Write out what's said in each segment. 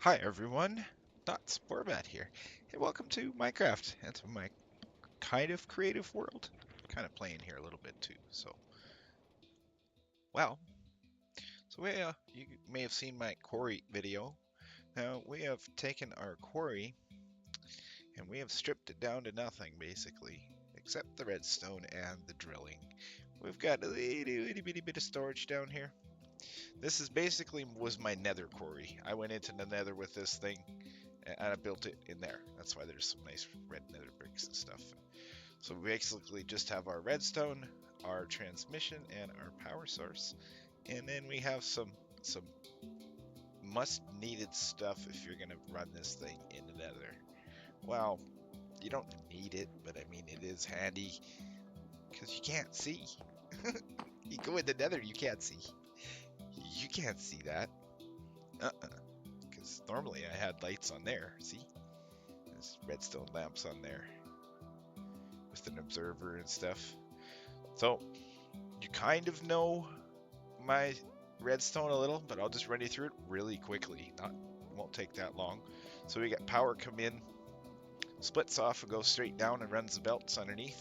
Hi everyone, Dots Format here, and welcome to Minecraft and to my kind of creative world. Kind of playing here a little bit too. Well, you may have seen my quarry video. Now we have taken our quarry and we have stripped it down to nothing basically, except the redstone and the drilling. We've got a itty bitty bit of storage down here. This is basically was my nether quarry. I went into the nether with this thing and I built it in there. That's why there's some nice red nether bricks and stuff. So we basically just have our redstone, our transmission, and our power source, and then we have some must needed stuff if you're gonna run this thing in the nether. Well, you don't need it, but I mean it is handy because you can't see. You go in the nether, you can't see. You can't see that. Uh-uh. Because normally I had lights on there. See? There's redstone lamps on there with an observer and stuff. So you kind of know my redstone a little, but I'll just run you through it really quickly. Won't take that long. So we got power come in, splits off and goes straight down and runs the belts underneath.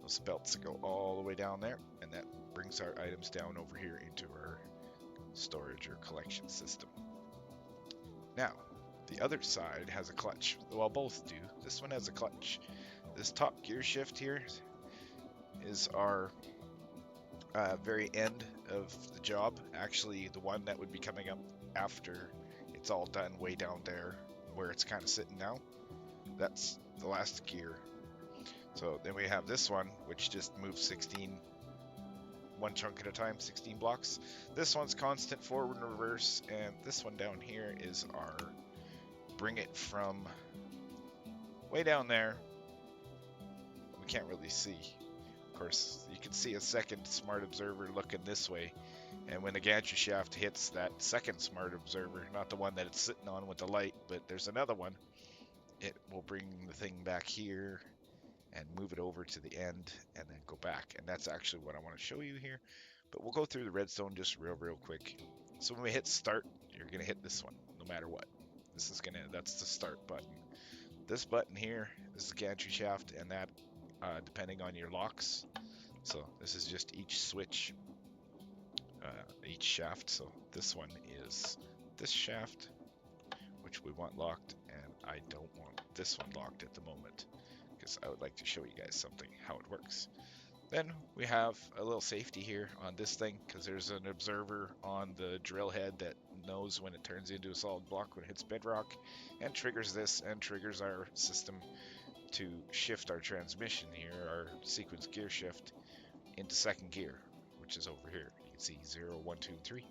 Those belts go all the way down there, and that brings our items down over here into our storage or collection system. Now, the other side has a clutch. Well, both do. This one has a clutch. This top gear shift here is our very end of the job. Actually, the one that would be coming up after it's all done, way down there where it's kind of sitting now. That's the last gear. So then we have this one, which just moves 16, one chunk at a time, 16 blocks. This one's constant forward and reverse, and this one down here is our bring it from way down there. We can't really see. Of course, you can see a second smart observer looking this way, and when the gantry shaft hits that second smart observer, not the one that it's sitting on with the light, but there's another one, it will bring the thing back here and move it over to the end and then go back. And that's actually what I want to show you here, but we'll go through the redstone just real quick. So when we hit start, you're gonna hit this one no matter what. That's the start button. This button here is the gantry shaft, and that depending on your locks. So this is just each switch, each shaft. So this one is this shaft, which we want locked, and I don't want this one locked at the moment because I would like to show you guys something, how it works. Then we have a little safety here on this thing because there's an observer on the drill head that knows when it turns into a solid block when it hits bedrock, and triggers this and triggers our system to shift our transmission here, our sequence gear shift, into second gear, which is over here. You can see 0, 1, 2, 3.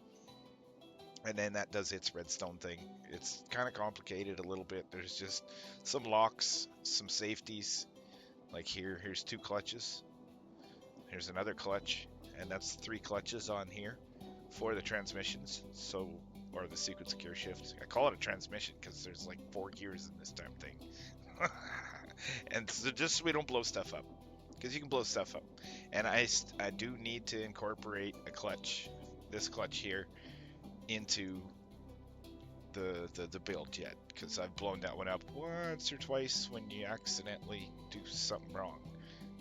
And then that does its redstone thing. It's kind of complicated a little bit. There's just some locks, some safeties. Like here's 2 clutches. Here's another clutch, and that's 3 clutches on here for the transmissions. So, or the sequence gear shift. I call it a transmission because there's like 4 gears in this damn thing. And so just so we don't blow stuff up, because you can blow stuff up. And I do need to incorporate a clutch, this clutch here, into the build yet, because I've blown that one up once or twice when you accidentally do something wrong.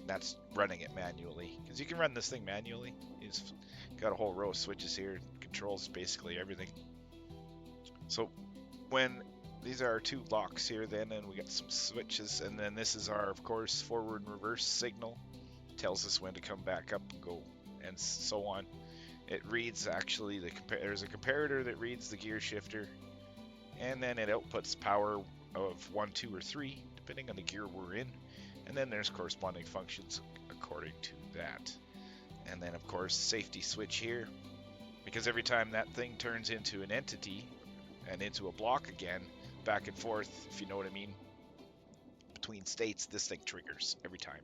That's running it manually, because you can run this thing manually. It's got a whole row of switches here, controls basically everything. So when these are our 2 locks here then, and we got some switches, and then this is our, of course, forward and reverse signal. Tells us when to come back up and go, and so on. It reads actually, there's a comparator that reads the gear shifter, and then it outputs power of 1, 2, or 3, depending on the gear we're in. And then there's corresponding functions according to that. And then, of course, safety switch here, because every time that thing turns into an entity and into a block again, back and forth, if you know what I mean, between states, this thing triggers every time.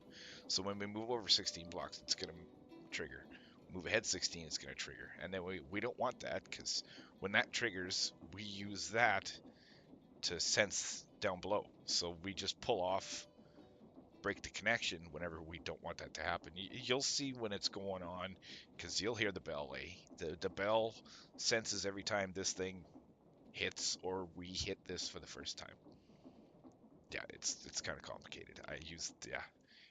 So when we move over 16 blocks, it's going to trigger. Move ahead 16, it's going to trigger. And then we don't want that, because when that triggers, we use that to sense down below. So we just pull off, break the connection whenever we don't want that to happen. You'll see when it's going on, because you'll hear the bell. The bell senses every time this thing hits or we hit this for the first time. Yeah, it's kind of complicated. Yeah.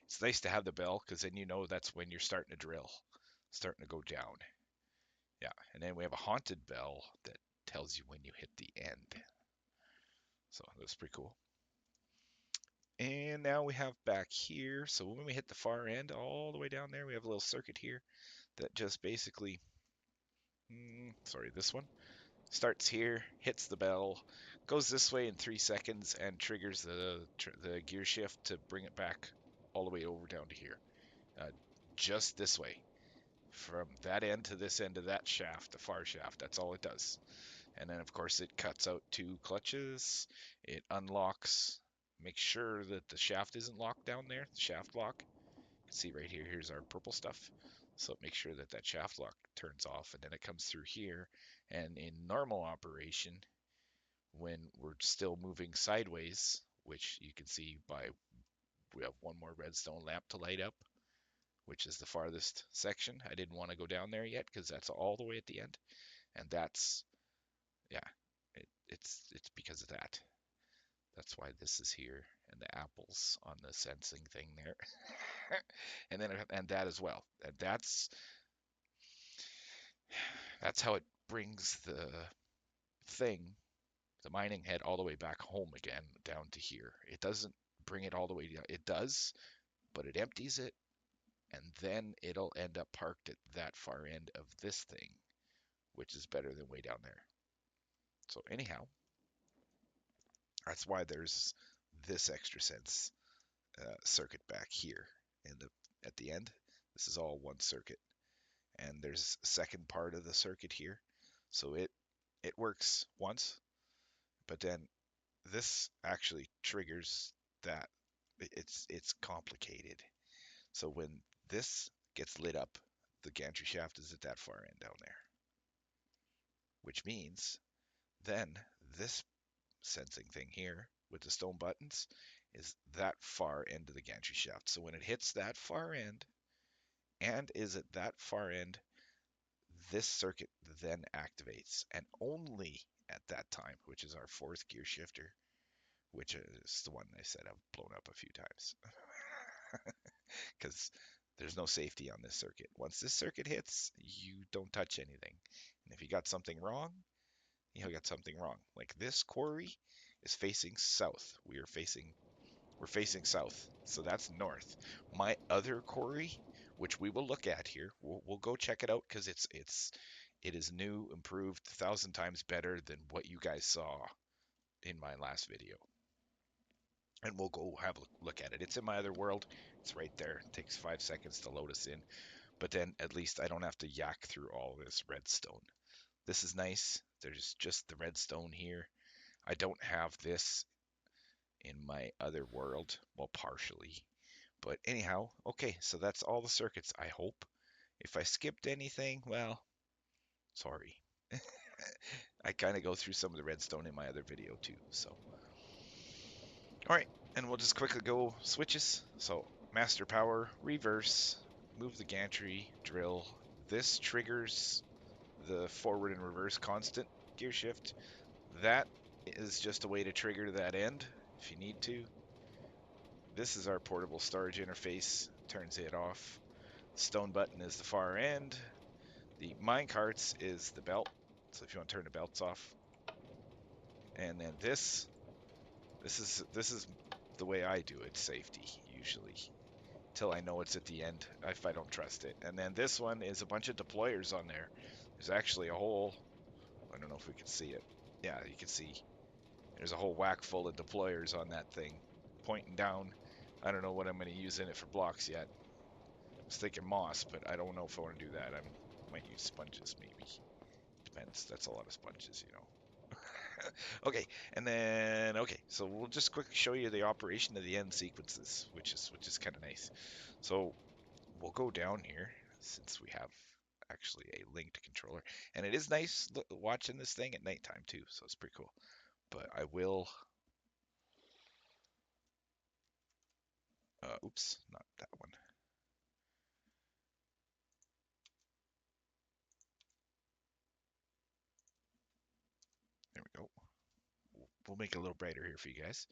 It's nice to have the bell because then you know that's when you're starting to drill, starting to go down. Yeah, and then we have a haunted bell that tells you when you hit the end. So that's pretty cool. And now we have back here. So when we hit the far end, all the way down there, we have a little circuit here that just basically, sorry, this one starts here, hits the bell, goes this way in 3 seconds, and triggers the gear shift to bring it back all the way over down to here. Uh, just this way, from that end to this end of that shaft, the far shaft. That's all it does. And then, of course, it cuts out 2 clutches. It unlocks. Make sure that the shaft isn't locked down there. The shaft lock. You can see right here. Here's our purple stuff. So make sure that that shaft lock turns off, and then it comes through here. And in normal operation, when we're still moving sideways, which you can see by we have one more redstone lamp to light up, which is the farthest section. I didn't want to go down there yet because that's all the way at the end, and that's yeah, it's because of that. That's why this is here, and the apples on the sensing thing there, and that as well. And that's how it brings thing, the mining head, all the way back home again, down to here. It doesn't bring it all the way down. It does, but it empties it, and then it'll end up parked at that far end of this thing, which is better than way down there. So anyhow, that's why there's this extra sense circuit back here in the at the end. This is all one circuit, and there's a second part of the circuit here. So it works once, but then this actually triggers that. It's complicated. So when this gets lit up, the gantry shaft is at that far end down there, which means then this sensing thing here with the stone buttons is that far end of the gantry shaft. So when it hits that far end and is at that far end, this circuit then activates, and only at that time, which is our fourth gear shifter, which is the one I said I've blown up a few times because there's no safety on this circuit. Once this circuit hits, you don't touch anything. And if you got something wrong, you got something wrong. Like this quarry is facing south. We're facing south, so that's north. My other quarry, which we will look at here, we'll go check it out because it is new, improved, 1,000 times better than what you guys saw in my last video. And we'll go have a look at it. It's in my other world. It's right there. It takes 5 seconds to load us in. But then at least I don't have to yak through all this redstone. This is nice. There's just the redstone here. I don't have this in my other world. Well, partially. But anyhow, okay, so that's all the circuits, I hope. If I skipped anything, well, sorry. I kind of go through some of the redstone in my other video too, so. All right, and we'll just quickly go switches. So master power, reverse, move the gantry, drill. This triggers the forward and reverse constant gear shift. That is just a way to trigger that end if you need to. This is our portable storage interface, turns it off. Stone button is the far end. The mine carts is the belt. So if you want to turn the belts off. And then this is the way I do it, safety, usually. Till I know it's at the end, if I don't trust it. And then this one is a bunch of deployers on there. There's actually a whole, I don't know if we can see it. Yeah, you can see there's a whole whack full of deployers on that thing, pointing down. I don't know what I'm going to use in it for blocks yet. I was thinking moss, but I don't know if I want to do that. I might use sponges, maybe. Depends. That's a lot of sponges, Okay, and then so we'll just quickly show you the operation of the end sequences, which is kind of nice. So we'll go down here since we have actually a linked controller, and it is nice watching this thing at nighttime too, so it's pretty cool. But I will, oops, not that one. There we go. we'll make it a little brighter here for you guys.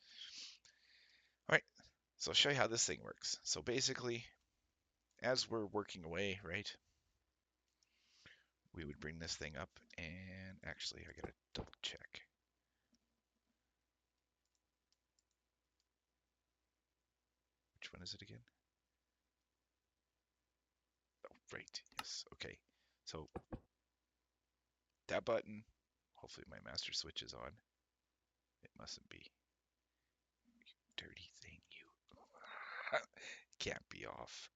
All right, so I'll show you how this thing works. So basically, as we're working away, right, we would bring this thing up, and actually, I gotta double check. Which one is it again? Oh, right, yes, okay. So that button, hopefully my master switch is on. It mustn't be. Dirty thing, you. Can't be off.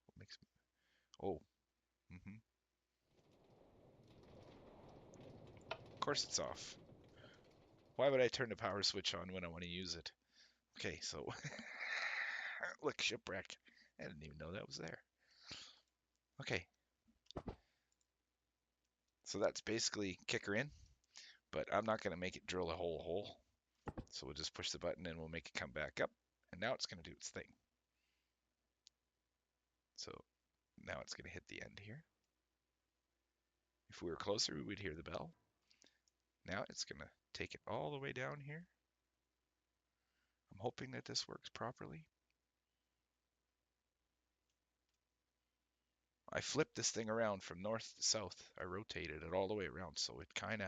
What makes me... Oh, mm-hmm. Of course it's off. Why would I turn the power switch on when I want to use it? Okay, so look, shipwreck. I didn't even know that was there. Okay, so that's basically kicker in, but I'm not going to make it drill a whole hole. So we'll just push the button and we'll make it come back up. And now it's going to do its thing. So now it's going to hit the end here. If we were closer, we would hear the bell. Now it's going to take it all the way down here. I'm hoping that this works properly. I flipped this thing around from north to south. I rotated it all the way around, so it kind of,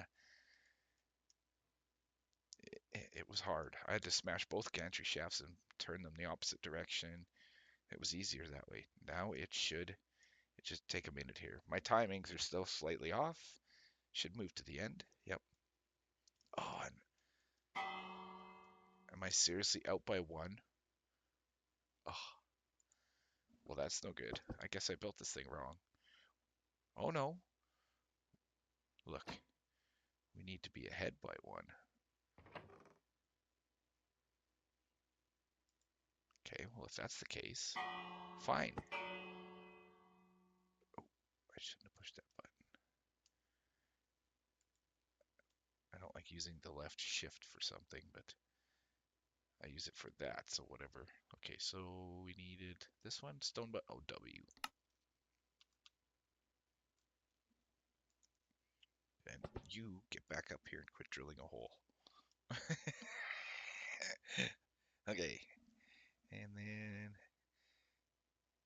it was hard. I had to smash both gantry shafts and turn them the opposite direction. It was easier that way. Now it just take a minute here. My timings are still slightly off. Should move to the end. Yep. Oh, and am I seriously out by one? Oh, well, that's no good. I guess I built this thing wrong. Oh no. Look, we need to be ahead by one. Okay, well, if that's the case, fine. Oh, I shouldn't have pushed that button. I don't like using the left shift for something, but I use it for that, so whatever. Okay, so we needed this one, stone but oh, W. And you get back up here and quit drilling a hole. Okay, and then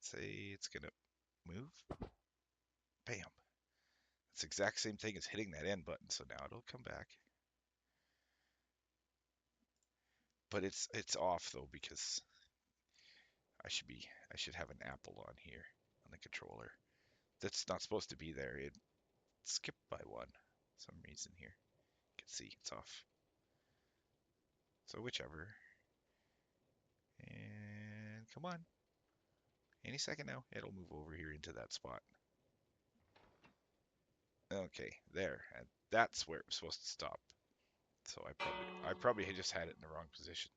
say it's gonna move. Bam. It's the exact same thing as hitting that end button, so now it'll come back. But it's off though because I should have an apple on here on the controller. That's not supposed to be there. It skipped by one some reason here. You can see it's off. So whichever. And come on. Any second now, it'll move over here into that spot. Okay, there. And that's where it was supposed to stop. So I probably just had it in the wrong position.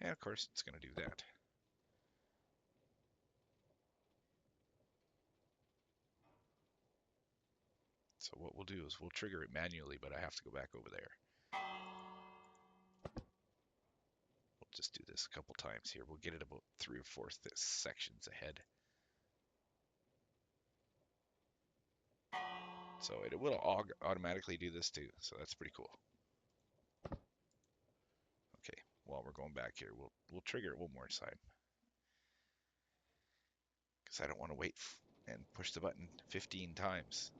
And of course it's gonna do that. So what we'll do is we'll trigger it manually, but I have to go back over there. We'll just do this a couple times here. We'll get it about 3 or 4 sections ahead. So it will automatically do this too, so that's pretty cool. Okay, while we're going back here, we'll trigger it one more time. Because I don't want to wait and push the button 15 times.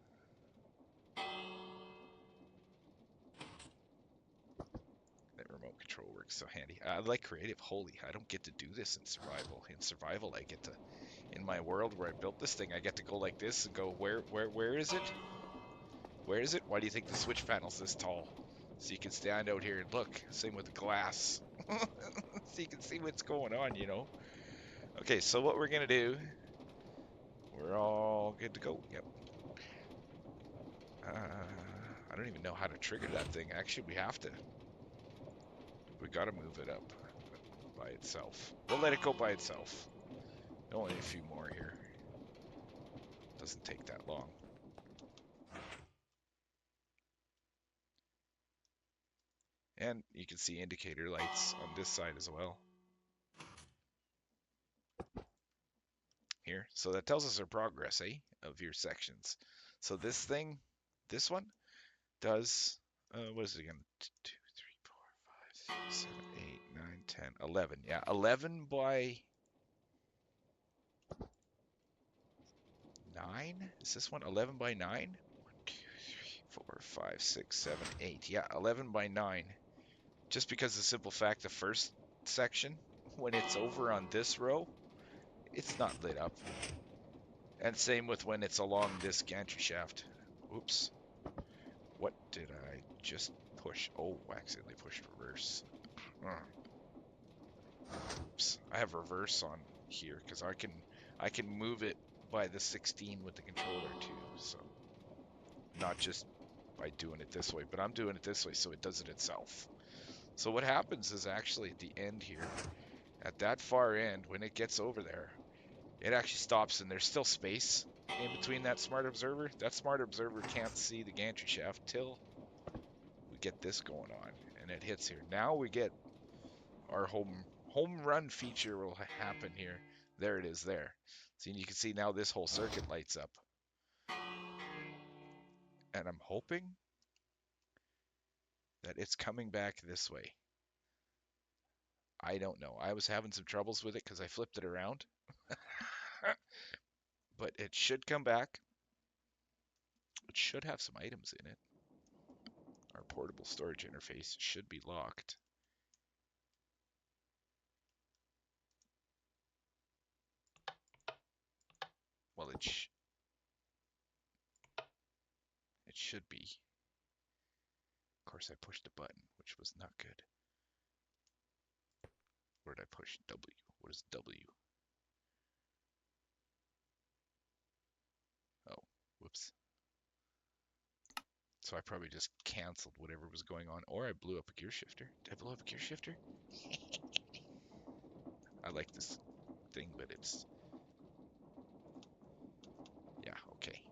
That remote control works so handy. I like creative. Holy, I don't get to do this in survival. In survival, I get to, in my world where I built this thing, I get to go like this and go, where is it? Where is it? Why do you think the switch panel's this tall? So you can stand out here and look. Same with the glass. So you can see what's going on, you know. Okay, so what we're gonna do, we're all good to go. Yep. I don't even know how to trigger that thing. Actually, we have to. We gotta move it up by itself. We'll let it go by itself. Only a few more here. Doesn't take that long. And you can see indicator lights on this side as well. Here. So that tells us our progress, of your sections. So this thing, this one, does What is it again? 2, 3, 4, 5, 6, 7, 8, 9, 10, 11. Yeah, 11 by 9? Is this one 11 by 9? 1, 2, 3, 4, 5, 6, 7, 8. Yeah, 11 by 9. Just because the simple fact the first section, when it's over on this row, it's not lit up. And same with when it's along this gantry shaft. Oops. What did I just push? Oh, accidentally pushed reverse. Oops. I have reverse on here because I can move it by the 16 with the controller too. So not just by doing it this way, but I'm doing it this way so it does it itself. So what happens is actually at the end here, at that far end, when it gets over there, it actually stops and there's still space in between that smart observer. That smart observer can't see the gantry shaft till we get this going on and it hits here. Now we get our home run feature will happen here. There it is there. So you can see now this whole circuit lights up. And I'm hoping that it's coming back this way. I don't know. I was having some troubles with it because I flipped it around. But it should come back. It should have some items in it. Our portable storage interface should be locked. Well, it should be. Of course, I pushed a button, which was not good. Where did I push? W. What is W? Oh, whoops. So I probably just canceled whatever was going on, or I blew up a gear shifter. Did I blow up a gear shifter? I like this thing, but it's... Yeah, okay.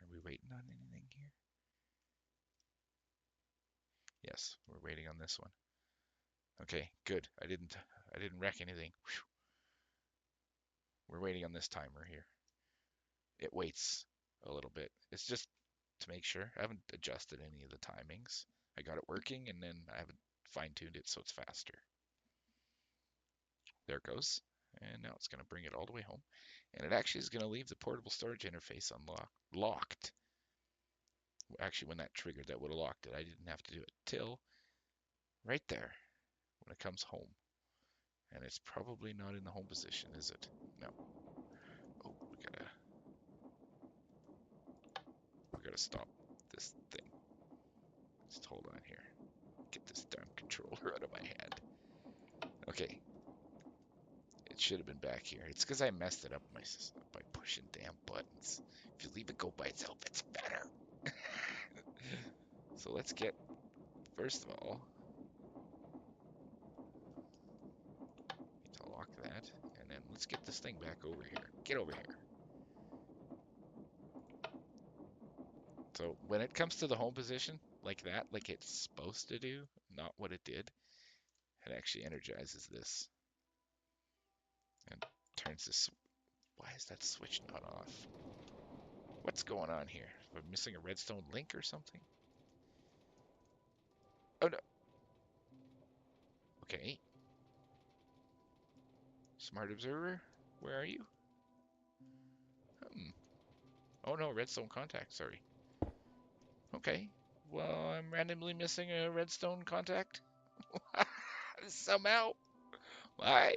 Are we waiting on anything here? Yes, we're waiting on this one. Okay, good. I didn't wreck anything. Whew. We're waiting on this timer here. It waits a little bit. It's just to make sure. I haven't adjusted any of the timings. I got it working and then I haven't fine-tuned it so it's faster. There it goes. And now it's going to bring it all the way home. And it actually is going to leave the portable storage interface locked. Actually, when that triggered, that would have locked it. I didn't have to do it till right there when it comes home. And it's probably not in the home position, is it? No. Oh, we gotta stop this thing. Just hold on here. Get this damn controller out of my hand. Okay. It should have been back here. It's because I messed it up by pushing damn buttons. If you leave it go by itself, it's better. So let's get, first of all, need to lock that, and then let's get this thing back over here. Get over here. So when it comes to the home position, like that, like it's supposed to do, not what it did, it actually energizes this and turns this. Why is that switch not off? What's going on here? Am I missing a redstone link or something? Oh no. Okay. Smart observer, where are you? Hmm. Oh no, redstone contact, sorry. Okay. Well, I'm randomly missing a redstone contact. Somehow. Why?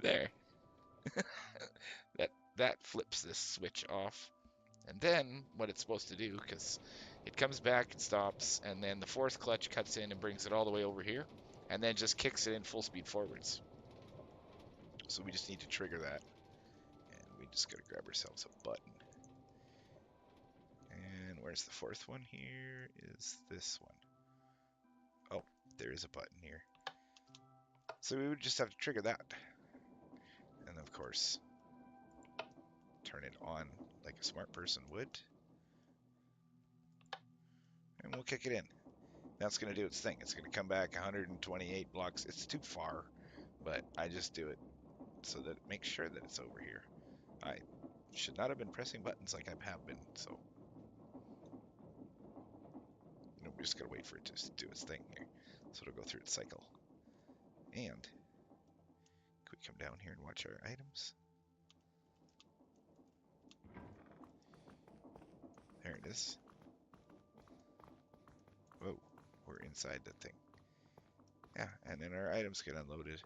There. That flips this switch off. And then what it's supposed to do, because it comes back and stops, and then the fourth clutch cuts in and brings it all the way over here, and then just kicks it in full speed forwards. So we just need to trigger that. And we just gotta grab ourselves a button. And where's the fourth one? Here is this one. Oh, there is a button here. So we would just have to trigger that. And of course, turn it on like a smart person would. And we'll kick it in. That's going to do its thing. It's going to come back 128 blocks. It's too far, but I just do it so that it makes sure that it's over here. I should not have been pressing buttons like I have been, so We just gotta wait for it to just do its thing here. So it'll go through its cycle. And can we come down here and watch our items? There it is. Whoa, we're inside the thing. Yeah, and then our items get unloaded.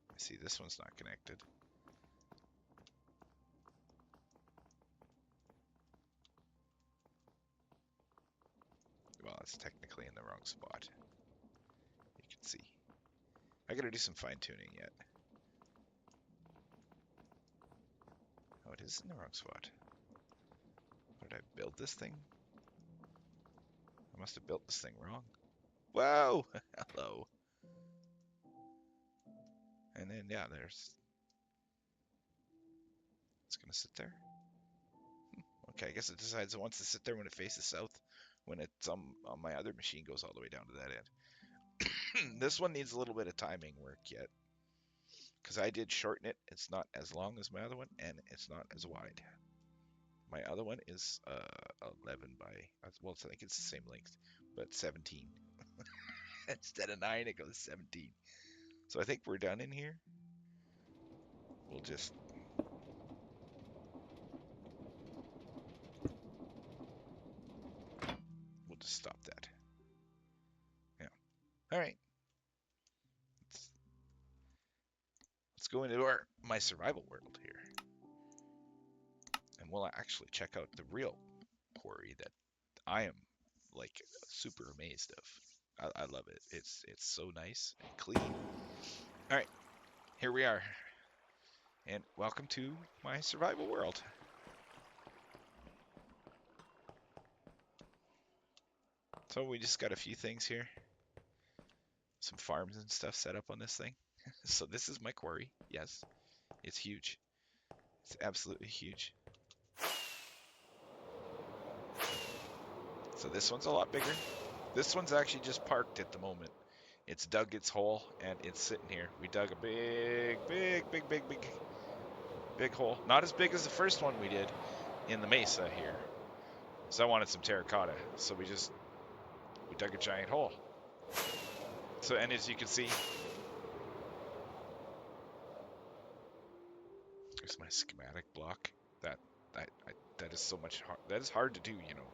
I see this one's not connected. Well, it's technically in the wrong spot. You can see. I gotta do some fine tuning yet. Oh, it is in the wrong spot. Did I build this thing? I must have built this thing wrong. Whoa! Hello. And then, yeah, it's gonna sit there. Okay, I guess it decides it wants to sit there when it faces south. When it's on my other machine goes all the way down to that end. This one needs a little bit of timing work yet. Because I did shorten it. It's not as long as my other one, and it's not as wide. My other one is 11 by, well, I think it's the same length, but 17. Instead of 9, it goes 17. So I think we're done in here. We'll just stop that. Yeah. All right. Let's go into my survival world here, and we'll actually check out the real quarry that I am like super amazed of. I love it. It's so nice and clean. All right, here we are, and welcome to my survival world. So we just got a few things here, some farms and stuff set up on this thing. So this is my quarry. Yes, it's huge. It's absolutely huge. So this one's a lot bigger. This one's actually just parked at the moment. It's dug its hole and it's sitting here. We dug a big hole. Not as big as the first one we did in the mesa here. So I wanted some terracotta. So we dug a giant hole. So, and as you can see, here's my schematic block. That is so much hard. That is hard to do, you know.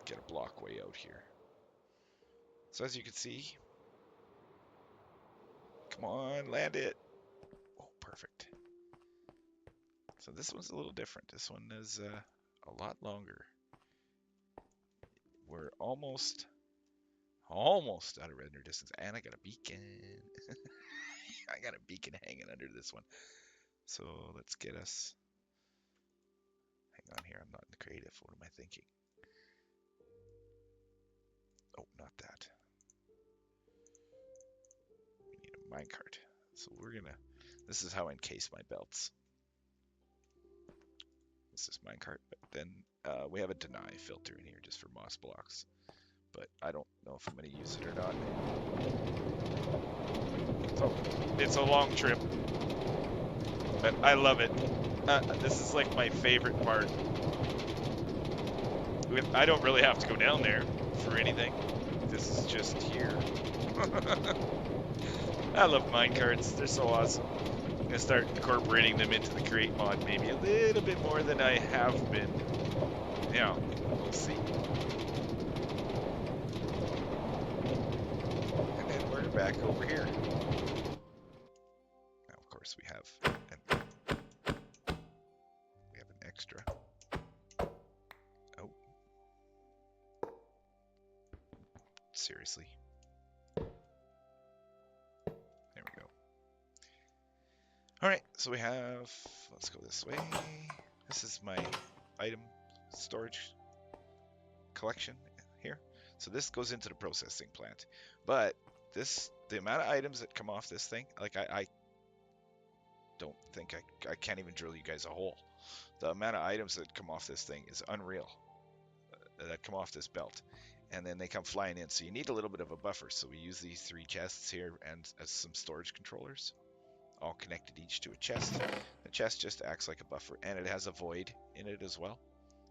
Get a block way out here. So as you can see, come on, land it. Oh, perfect. So this one's a little different. This one is a lot longer. We're almost out of render distance, and I got a beacon. I got a beacon hanging under this one. So let's get us. Hang on here. I'm not in the creative. What am I thinking? Oh, not that. We need a minecart. So we're gonna. This is how I encase my belts. This is minecart, but then we have a deny filter in here just for moss blocks. But I don't know if I'm going to use it or not. So it's a long trip, but I love it. This is like my favorite part. I don't really have to go down there for anything. This is just here. I love minecarts. They're so awesome. I'm going to start incorporating them into the create mod maybe a little bit more than I have been. Yeah, we'll see. And then we're back over here. Now, of course, we have an extra. Oh. Seriously. There we go. All right, so we have, let's go this way. This is my item storage collection here. So this goes into the processing plant. But the amount of items that come off this thing, like I don't think I can't even drill you guys a hole. The amount of items that come off this thing is unreal. That come off this belt. And then they come flying in. So you need a little bit of a buffer. So we use these 3 chests here and as some storage controllers. All connected each to a chest. The chest just acts like a buffer, and it has a void in it as well.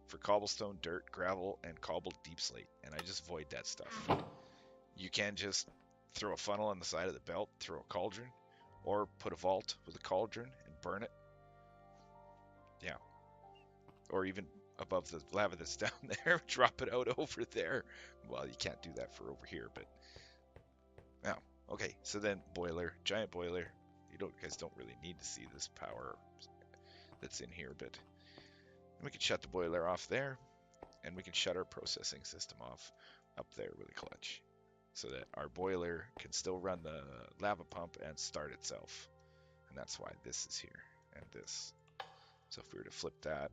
for cobblestone, dirt, gravel, and cobbled deep slate, and I just void that stuff. You can just throw a funnel on the side of the belt, throw a cauldron, or put a vault with a cauldron and burn it. Yeah. Or even above the lava that's down there, drop it out over there. Well, you can't do that for over here, but now, okay. So then boiler, giant boiler. You guys don't really need to see this power that's in here, but we can shut the boiler off there, and we can shut our processing system off up there with a clutch, so that our boiler can still run the lava pump and start itself. And that's why this is here and this. So if we were to flip that,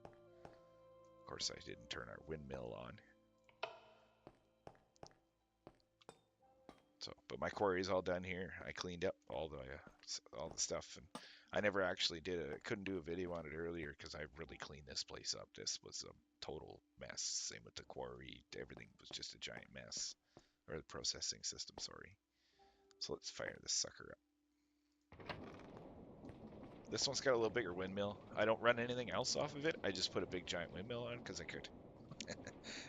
of course I didn't turn our windmill on. So, but my quarry is all done here. I cleaned up all the stuff, and I never actually couldn't do a video on it earlier because I really cleaned this place up. This was a total mess. Same with the quarry. Everything was just a giant mess. Or the processing system, sorry. So let's fire this sucker up. This one's got a little bigger windmill. I don't run anything else off of it. I just put a big giant windmill on because I could.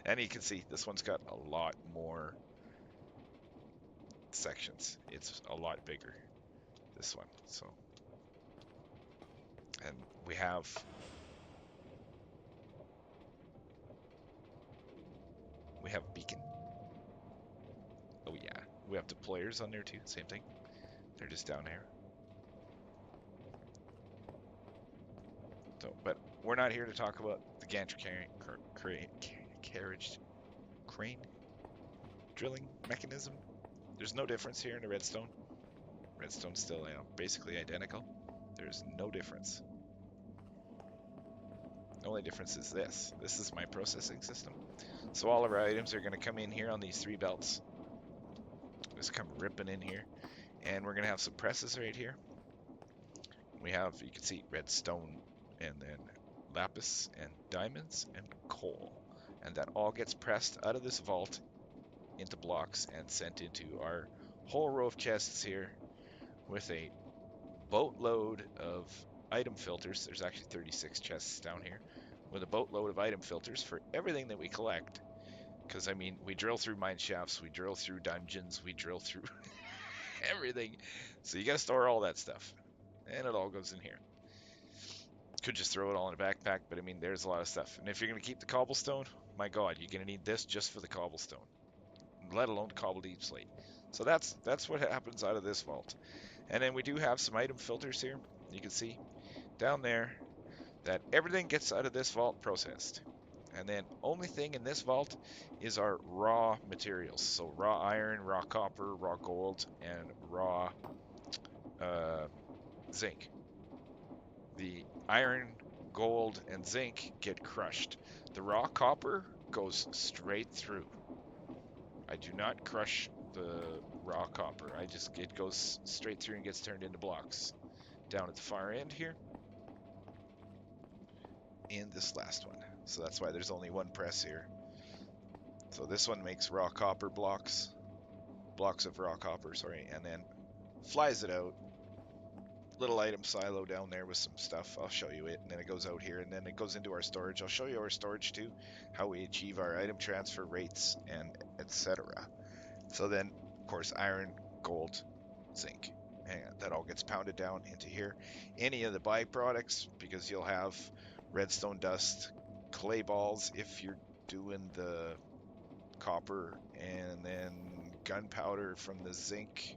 And you can see this one's got a lot more sections. It's a lot bigger, this one. So, and we have beacon. Oh yeah, we have deployers on there too. Same thing. They're just down here. So, but we're not here to talk about the gantry carriage crane drilling mechanism. There's no difference here in the redstone. Redstone's still, basically identical. There's no difference. The only difference is this. This is my processing system. So all of our items are going to come in here on these 3 belts. Just come ripping in here. And we're going to have some presses right here. We have, you can see, redstone and then lapis and diamonds and coal. And that all gets pressed out of this vault into blocks and sent into our whole row of chests here with a boatload of item filters. There's actually 36 chests down here with a boatload of item filters for everything that we collect. Because, I mean, we drill through mine shafts, we drill through dungeons, we drill through everything. So you got to store all that stuff. And it all goes in here. Could just throw it all in a backpack, but I mean, there's a lot of stuff. And if you're going to keep the cobblestone, my God, you're going to need this just for the cobblestone, let alone cobble deep slate. So that's what happens out of this vault. And then we do have some item filters here. You can see down there that everything gets out of this vault processed. And then only thing in this vault is our raw materials. So raw iron, raw copper, raw gold, and raw zinc. The iron, gold, and zinc get crushed. The raw copper goes straight through. I do not crush the raw copper. It goes straight through and gets turned into blocks. Down at the far end here. And this last one. So that's why there's only one press here. So this one makes raw copper blocks of raw copper, sorry, and then flies it out. Little item silo down there with some stuff. I'll show you it, and then it goes out here, and then it goes into our storage. I'll show you our storage too, how we achieve our item transfer rates, and etc. So then, of course, iron, gold, zinc, and that all gets pounded down into here. Any of the byproducts, because you'll have redstone dust, clay balls if you're doing the copper, and then gunpowder from the zinc,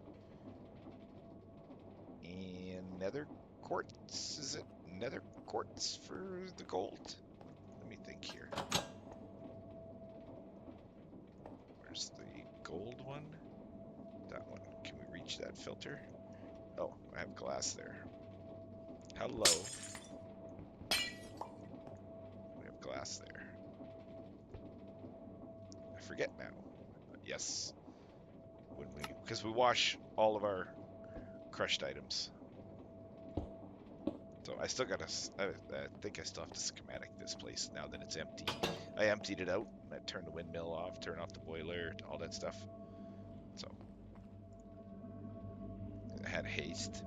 and nether quartz. Is it nether quartz for the gold? Let me think here. Where's the gold one? That one. Can we reach that filter? Oh, I have glass there. Hello. We have glass there. I forget now. Yes. Because we wash all of our crushed items. So I still got I think I still have to schematic this place now that it's empty. I emptied it out. I turned the windmill off, turned off the boiler, all that stuff. So I had haste.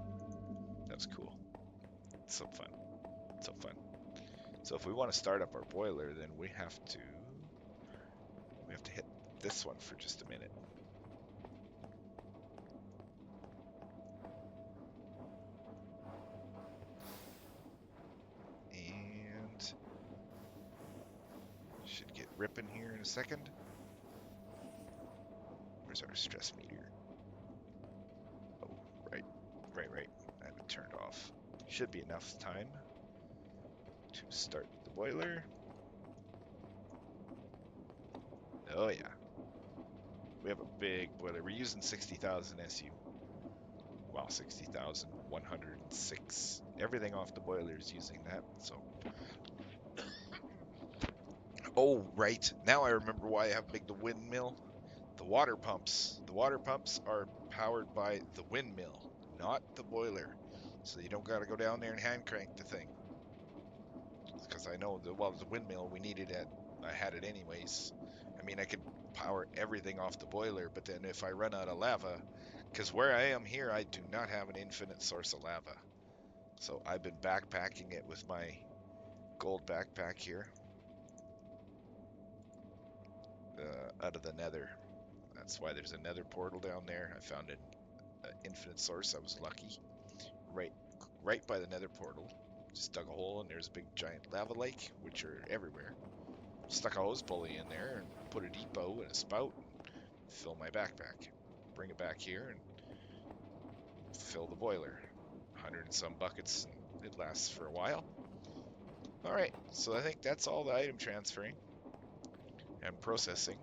That was cool. So fun. So fun. So if we want to start up our boiler, then we have to hit this one for just a minute. And should get ripping here in a second. Where's our stress meter? Oh, right. I have it turned off. Should be enough time to start the boiler. Oh yeah. We have a big boiler. We're using 60,000 SU. Wow, 60,106. Everything off the boiler is using that, so. Oh, right. Now I remember why I have big the windmill. The water pumps. The water pumps are powered by the windmill, not the boiler. So you don't got to go down there and hand crank the thing. Because I know the windmill we needed it. I had it anyways. I mean, I could power everything off the boiler, but then if I run out of lava, because where I am here, I do not have an infinite source of lava. So I've been backpacking it with my gold backpack here out of the nether. That's why there's a nether portal down there. I found an infinite source. I was lucky. Right by the nether portal. Just dug a hole and there's a big giant lava lake, which are everywhere. Stuck a hose pulley in there and put a depot and a spout. And fill my backpack. Bring it back here and fill the boiler. 100 and some buckets, and it lasts for a while. Alright, so I think that's all the item transferring and processing.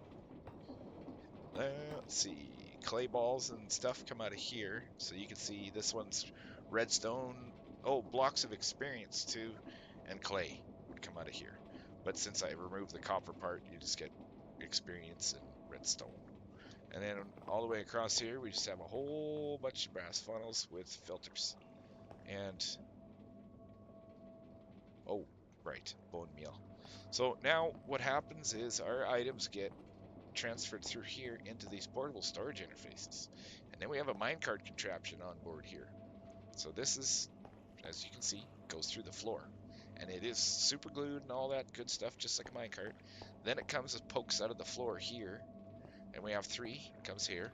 Let's see, clay balls and stuff come out of here. So you can see this one's redstone. Oh, blocks of experience too, and clay would come out of here. But since I removed the copper part, you just get experience and redstone. And then all the way across here, we just have a whole bunch of brass funnels with filters. And, oh, right, bone meal. So now what happens is our items get transferred through here into these portable storage interfaces. And then we have a minecart contraption on board here. So this is, as you can see, goes through the floor. And it is super glued and all that good stuff, just like a minecart. Then it comes and pokes out of the floor here. And we have 3, it comes here.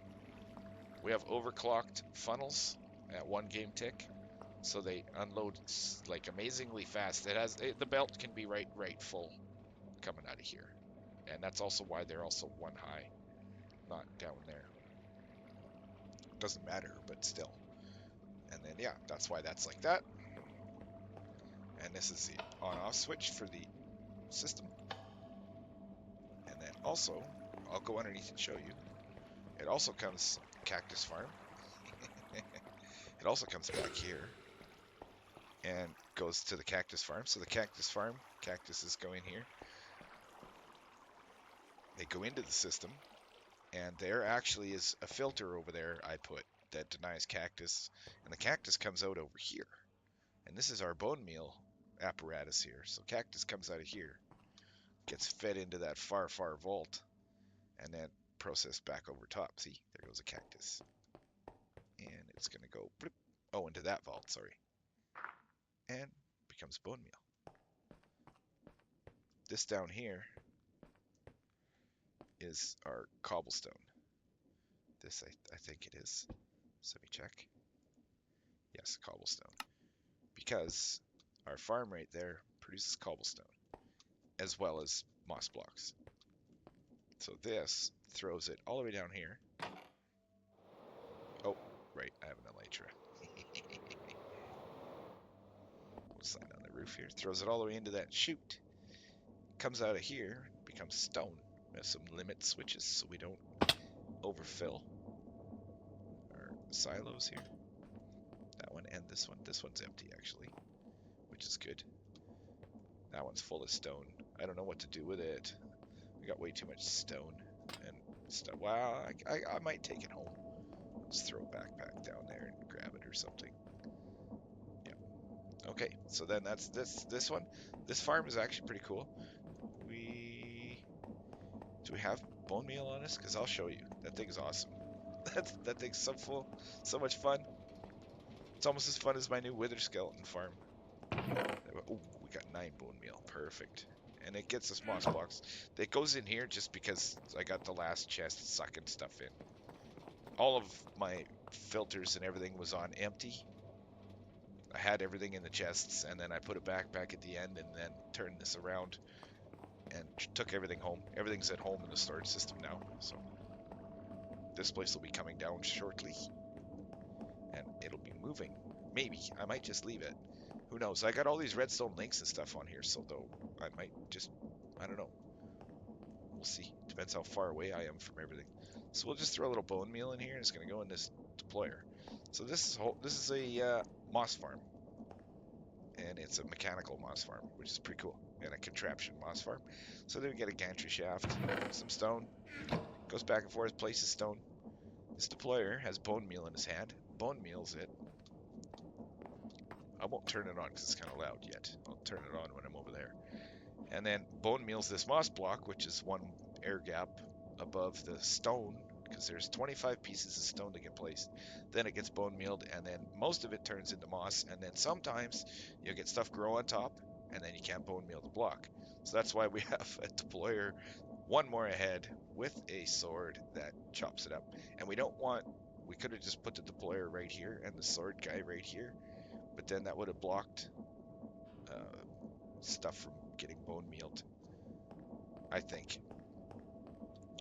We have overclocked funnels at 1 game tick. So they unload like amazingly fast. The belt can be right full coming out of here. And that's also why they're also 1 high, not down there. Doesn't matter, but still. And then, yeah, that's why that's like that. And this is the on-off switch for the system. And then also, I'll go underneath and show you. It also comes Cactus Farm. It also comes back here and goes to the Cactus Farm. So the Cactus Farm, cactuses go in here. They go into the system, and there actually is a filter over there I put that denies cactus, and the cactus comes out over here. And this is our bone meal apparatus here. So cactus comes out of here, gets fed into that far vault, and then processed back over top. See, there goes a cactus. And it's going to go, bloop, oh, into that vault, sorry. And becomes bone meal. This down here is our cobblestone. This, I think it is. So let me check. Yes, cobblestone. Because our farm right there produces cobblestone, as well as moss blocks. So this throws it all the way down here. Oh, right, I have an elytra. We'll sign on the roof here. Throws it all the way into that chute. Comes out of here, becomes stone. We have some limit switches so we don't overfill our silos here. That one and this one. This one's empty actually, which is good. That one's full of stone. I don't know what to do with it. We got way too much stone and stuff. Wow, I might take it home. Just throw a backpack down there and grab it or something. Yeah. Okay, so then that's this one. This farm is actually pretty cool. Do we have bone meal on us? Because I'll show you. That thing's awesome. That thing's so full, so much fun. It's almost as fun as my new wither skeleton farm. Oh, we we got 9 bone meal. Perfect. And it gets us moss blocks. That goes in here just because I got the last chest sucking stuff in. All of my filters and everything was on empty. I had everything in the chests, and then I put it back at the end, and then turned this around and took everything home. Everything's at home in the storage system now, so this place will be coming down shortly, and it'll be moving. Maybe I might just leave it. Who knows? I got all these redstone links and stuff on here, so though I might just, I don't know. We'll see. Depends how far away I am from everything. So we'll just throw a little bone meal in here, and it's going to go in this deployer. So this is a moss farm, and it's a mechanical moss farm, which is pretty cool, and a contraption moss farm. So then we get a gantry shaft, some stone, goes back and forth, places stone. This deployer has bone meal in his hand, bone meals it. I won't turn it on because it's kind of loud yet. I'll turn it on when I'm over there. And then bone meals this moss block, which is one air gap above the stone, because there's 25 pieces of stone to get placed. Then it gets bone mealed, and then most of it turns into moss, and then sometimes you'll get stuff grow on top, and then you can't bone meal the block. So that's why we have a deployer one more ahead with a sword that chops it up. And we could have just put the deployer right here and the sword guy right here, but then that would have blocked stuff from getting bone mealed, I think.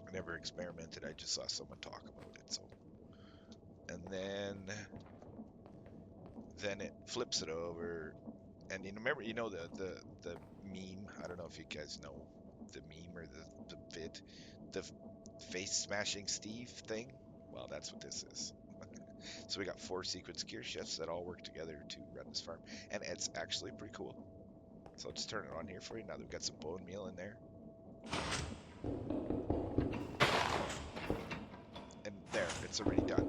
I never experimented, I just saw someone talk about it. So, and then it flips it over, and you remember, the meme. I don't know if you guys know the meme or the vid, the face smashing Steve thing. Well, that's what this is. So we got 4 sequence gear shifts that all work together to run this farm, and it's actually pretty cool. So I'll just turn it on here for you now that we've got some bone meal in there. And there, it's already done.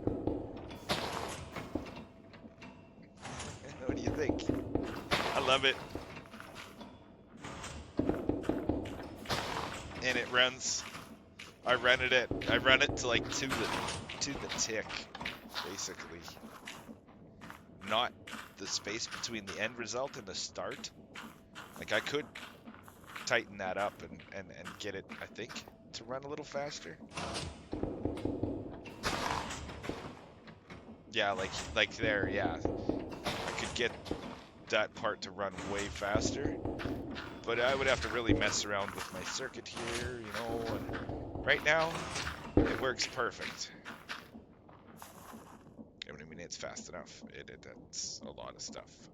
What do you think? I love it. And it runs. I run it to like to the tick, basically. Not the space between the end result and the start. Like I could tighten that up and get it, I think, to run a little faster. Yeah, like there, yeah. I could get that part to run way faster, but I would have to really mess around with my circuit here, and right now it works perfect. I mean, it's fast enough. That's a lot of stuff.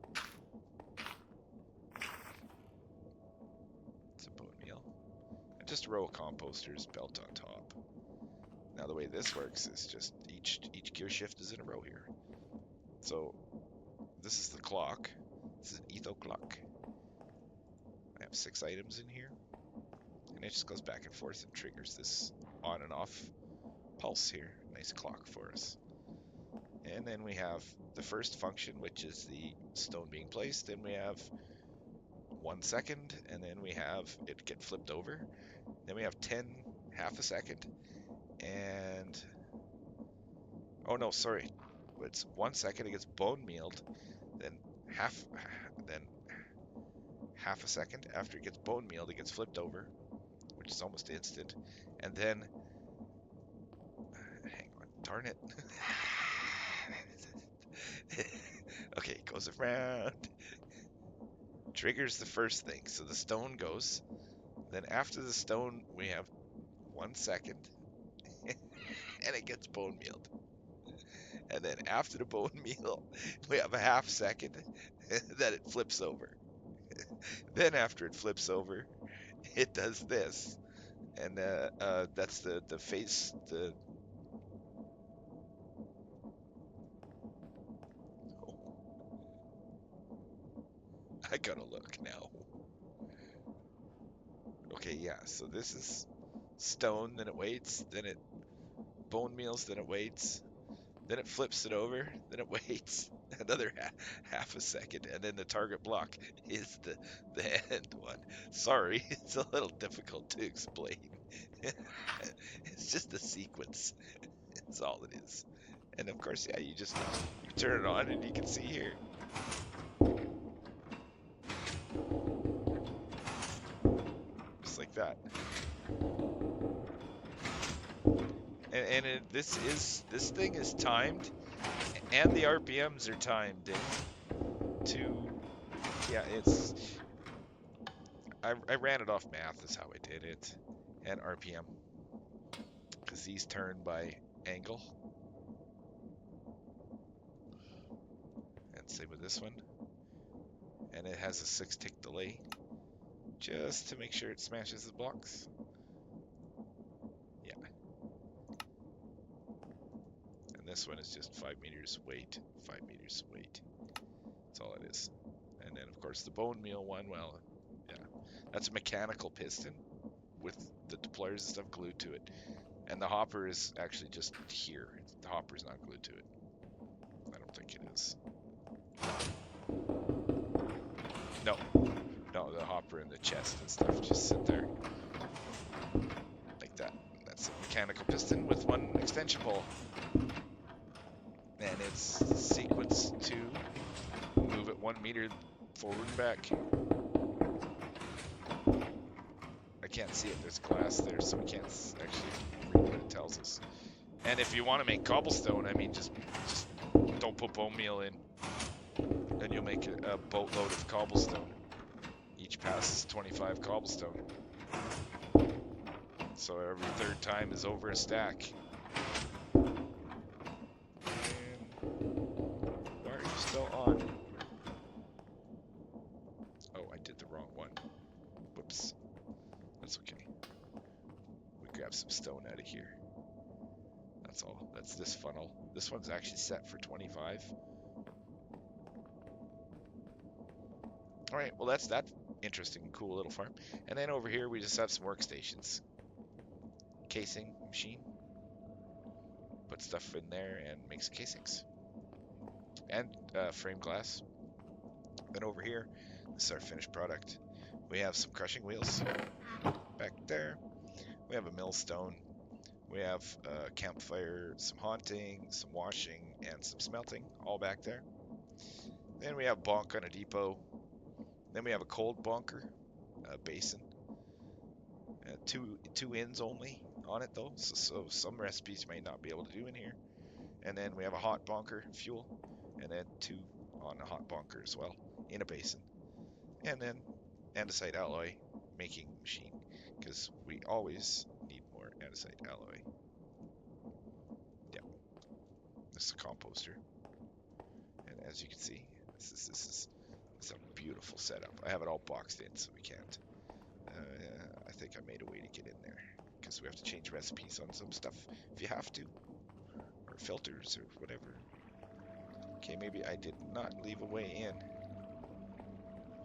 It's a bone meal. And just a row of composters built on top. Now the way this works is just each gear shift is in a row here. So this is the clock. This is an etho clock. I have 6 items in here, and it just goes back and forth and triggers this on and off pulse here. Nice clock for us. And then we have the first function, which is the stone being placed. Then we have 1 second, and then we have it get flipped over. Then we have 10, half a second, and oh no, sorry, it's 1 second. It gets bone mealed, then half a second after it gets bone mealed, it gets flipped over, which is almost instant, and then hang on, darn it. Okay, it goes around, triggers the first thing, so the stone goes. Then after the stone, we have 1 second, and it gets bone mealed. And then after the bone meal, we have a half second that it flips over. Then after it flips over, it does this, and that's the face. I gotta look now. Okay, yeah. So this is stone, then it waits, then it bone meals, then it waits, then it flips it over, then it waits another half a second, and then the target block is the end one. Sorry, it's a little difficult to explain. It's just a sequence. It's all it is. And of course, yeah, you turn it on and you can see here. that. And this thing is timed, and the RPMs are timed to, yeah, I ran it off math is how I did it, and RPM, because these turn by angle, and same with this one, and it has a 6-tick delay, just to make sure it smashes the blocks. Yeah. And this one is just 5 meters weight, 5 meters weight. That's all it is. And then, of course, the bone meal one, well, yeah, that's a mechanical piston with the deployers and stuff glued to it. And the hopper is actually just here. The hopper's not glued to it. I don't think it is. No, no, the hopper and the chest and stuff just sit there like that. That's a mechanical piston with one extension pole. And it's sequenced to move it 1 meter forward and back. I can't see it. There's glass there, so we can't actually read what it tells us. And if you want to make cobblestone, I mean, just don't put bone meal in, and you'll make a boatload of cobblestone. Each pass is 25 cobblestone. So every third time is over a stack. And why are you still on? Oh, I did the wrong one. Whoops. That's okay. We grab some stone out of here. That's all. That's this funnel. This one's actually set for 25. All right, well, that's that interesting, cool little farm. And then over here, we just have some workstations. Casing machine. Put stuff in there and make some casings. And frame glass. Then over here, this is our finished product. We have some crushing wheels back there. We have a millstone. We have a campfire, some haunting, some washing, and some smelting, all back there. Then we have bonk on a depot. Then we have a cold bonker, a basin. Two ends only on it though, so some recipes you might not be able to do in here. And then we have a hot bonker fuel, and then 2 on a hot bonker as well in a basin. And then andesite alloy making machine, because we always need more andesite alloy. Yeah, this is a composter, and as you can see, this is a beautiful setup. I have it all boxed in, so we can't. I think I made a way to get in there, because we have to change recipes on some stuff if you have to, or filters or whatever. Okay, maybe I did not leave a way in.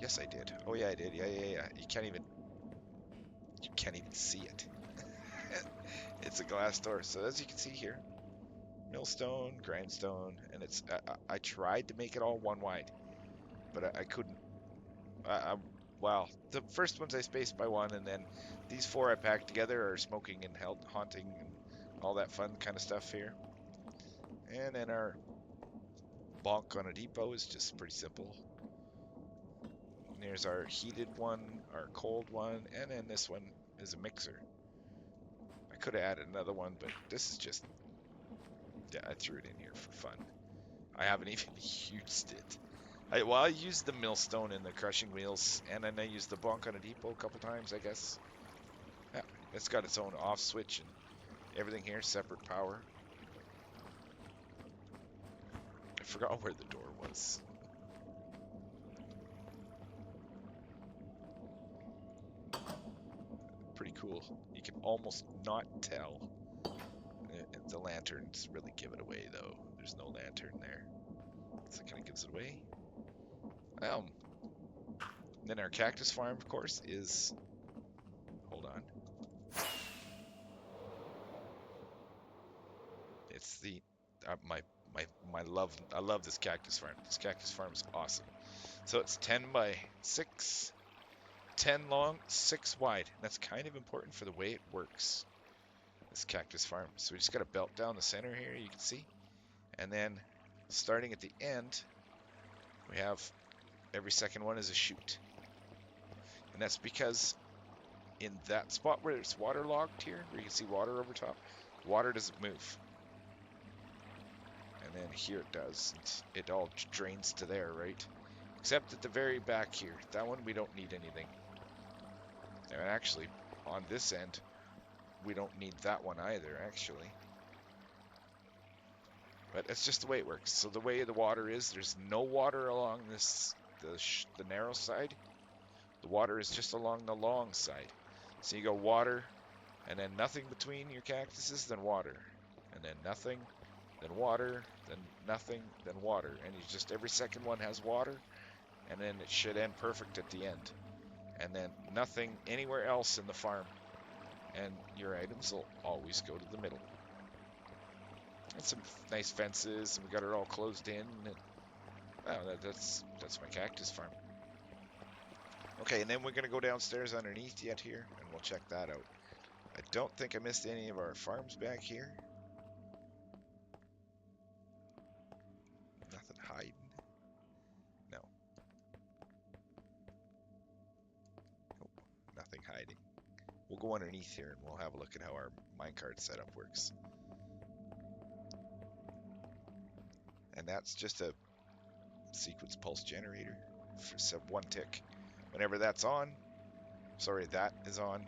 Yes, I did. Oh yeah, I did. Yeah. You can't even see it. It's a glass door. So as you can see here, millstone, grindstone, and it's. I tried to make it all one wide, but I couldn't. Wow, the first ones I spaced by one, and then these 4 I packed together are smoking and haunting and all that fun kind of stuff here. And then our bonk on a depot is just pretty simple. And there's our heated one, our cold one, and then this one is a mixer. I could have added another one, but this is just, yeah, I threw it in here for fun. I haven't even used it. I used the millstone and the crushing wheels, and then I used the bonk on a depot a couple times, I guess. Yeah, it's got its own off switch and everything here, separate power. I forgot where the door was. Pretty cool. You can almost not tell. The lanterns really give it away, though. There's no lantern there. So it kind of gives it away. Then our cactus farm, of course, is... Hold on. It's the... my love... I love this cactus farm. This cactus farm is awesome. So it's 10 by 6, 10 long, 6 wide. That's kind of important for the way it works, this cactus farm. So we just got a belt down the center here, you can see. And then starting at the end, we have every second one is a chute. And that's because in that spot where it's waterlogged here, where you can see water over top, water doesn't move. And then here it does. It all drains to there, right? Except at the very back here. That one we don't need anything. And actually, on this end, we don't need that one either, actually. But it's just the way it works. So the way the water is, there's no water along the narrow side. The water is just along the long side. So you go water, and then nothing between your cactuses, then water. And then nothing, then water, then nothing, then water. And you just, every second one has water, and then it should end perfect at the end. And then nothing anywhere else in the farm. And your items will always go to the middle. And some nice fences, and we got it all closed in. And, oh, that's my cactus farm. Okay, and then we're going to go downstairs underneath yet here, and we'll check that out. I don't think I missed any of our farms back here. Nothing hiding. No. Nope, nothing hiding. We'll go underneath here, and we'll have a look at how our minecart setup works. And that's just a sequence pulse generator for one tick. Whenever that's on, sorry, that is on.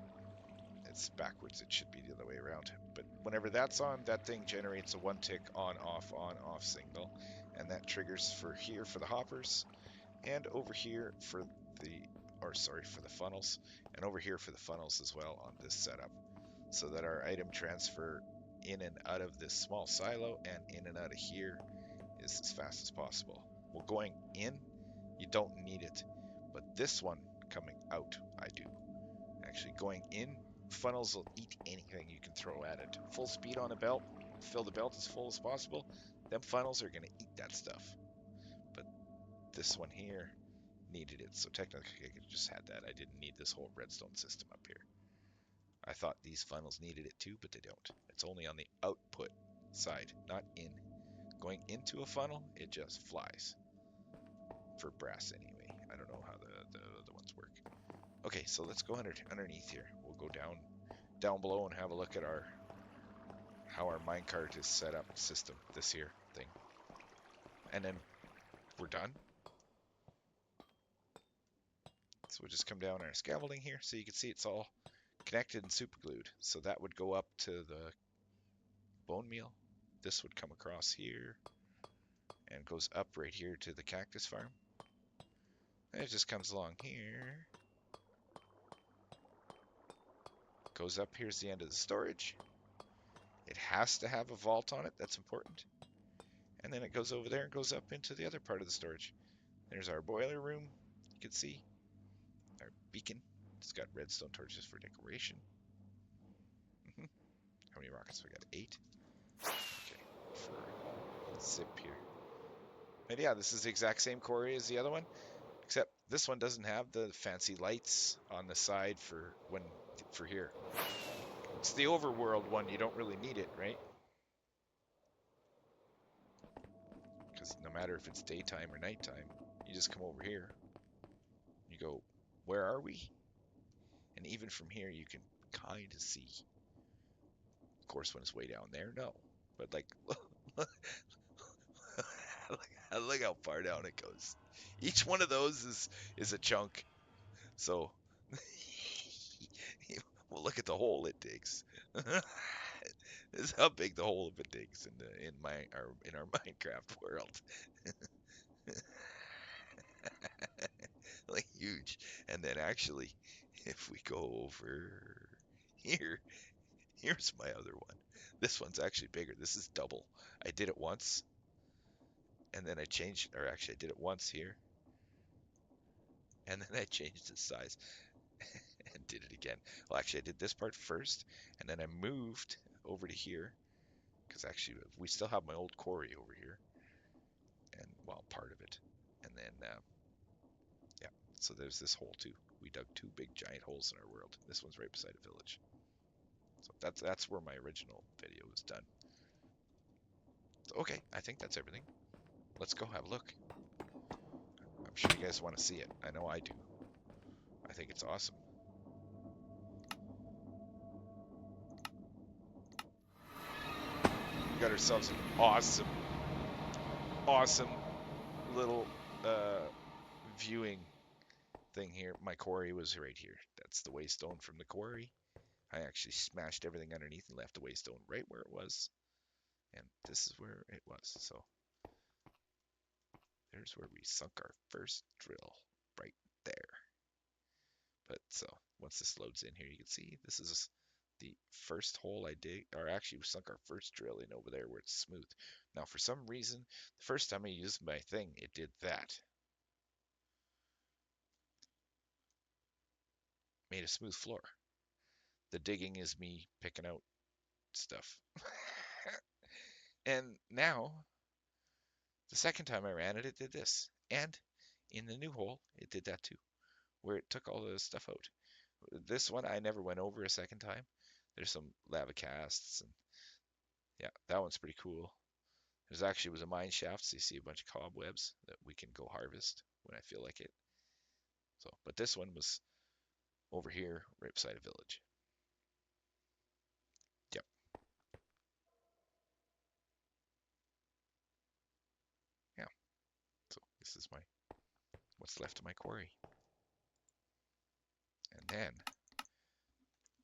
It's backwards. It should be the other way around. But whenever that's on, that thing generates a one tick on off signal, and that triggers for here for the hoppers, and over here for the funnels, and over here for the funnels as well on this setup, so that our item transfer in and out of this small silo and in and out of here is as fast as possible. Well, going in, you don't need it, but this one coming out, I do. Actually, going in, funnels will eat anything you can throw at it. Full speed on a belt, fill the belt as full as possible. Them funnels are going to eat that stuff. But this one here needed it, so technically I could have just had that. I didn't need this whole redstone system up here. I thought these funnels needed it too, but they don't. It's only on the output side, not in. Going into a funnel, it just flies. For brass anyway. I don't know how the other ones work. Okay, so let's go underneath here. We'll go down below and have a look at how our minecart is set up system, this here thing. And then we're done. So we'll just come down our scaffolding here, so you can see it's all connected and super glued. So that would go up to the bone meal. This would come across here and goes up right here to the cactus farm. And it just comes along here. Goes up, here's the end of the storage. It has to have a vault on it, that's important. And then it goes over there and goes up into the other part of the storage. There's our boiler room, you can see. Our beacon, it's got redstone torches for decoration. How many rockets? We got 8. Okay, for zip here. And yeah, this is the exact same quarry as the other one, except this one doesn't have the fancy lights on the side for here. It's the overworld one, you don't really need it, right? Because no matter if it's daytime or nighttime, you just come over here. You go, where are we? And even from here, you can kind of see. Of course, when it's way down there, no. But like, look how far down it goes. Each one of those is a chunk. So, well, look at the hole it digs. This is how big the hole it digs in our Minecraft world. Like huge. And then actually, if we go over here, here's my other one. This one's actually bigger. This is double. I did it once, and then I changed, or actually I did it once here, and then I changed the size and did it again. Well, actually I did this part first, and then I moved over to here, because actually we still have my old quarry over here, and well, part of it. And then, yeah, so there's this hole too. We dug 2 big giant holes in our world. This one's right beside a village. So that's where my original video was done. So, okay, I think that's everything. Let's go have a look. I'm sure you guys want to see it. I know I do. I think it's awesome. got ourselves an awesome little viewing thing here. My quarry was right here. That's the waystone from the quarry. I actually smashed everything underneath and left the waystone right where it was. And this is where it was. So there's where we sunk our first drill, right there. But so once this loads in here, you can see this is the first hole I dig, or actually we sunk our first drill in over there where it's smooth. Now for some reason, the first time I used my thing, it did that. Made a smooth floor. The digging is me picking out stuff. And now, the second time I ran it, it did this. And in the new hole, it did that too, where it took all the stuff out. This one, I never went over a second time. There's some lava casts, and yeah, that one's pretty cool. There's actually was a mine shaft, so you see a bunch of cobwebs that we can go harvest when I feel like it. So, but this one was over here, right beside a village. Yep. Yeah. So this is what's left of my quarry. And then,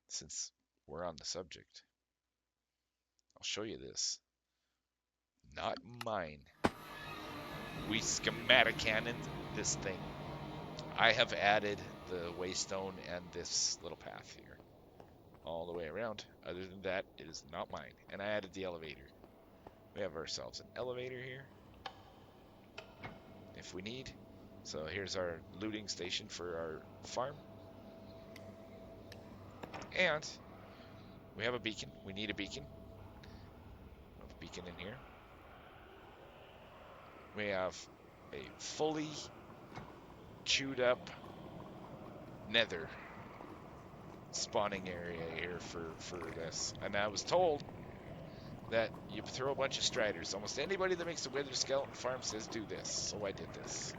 since we're on the subject, I'll show you this. Not mine. We schematic cannoned this thing. I have added the waystone and this little path here all the way around. Other than that, it is not mine. And I added the elevator. We have ourselves an elevator here if we need. So here's our looting station for our farm. And we have a beacon. We need a beacon. We have a beacon in here. We have a fully chewed up nether spawning area here for this. And I was told that you throw a bunch of striders. Almost anybody that makes a wither skeleton farm says do this. So I did this.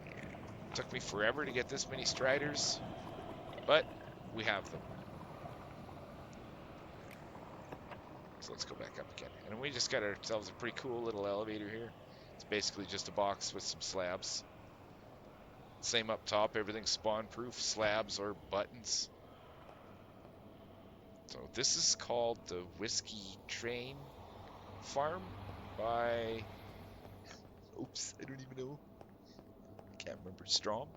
It took me forever to get this many striders, but we have them. So let's go back up again. And we just got ourselves a pretty cool little elevator here. It's basically just a box with some slabs. Same up top, everything's spawn proof, slabs or buttons. So this is called the Whiskey Train Farm by, oops, I don't even know. Can't remember Strom.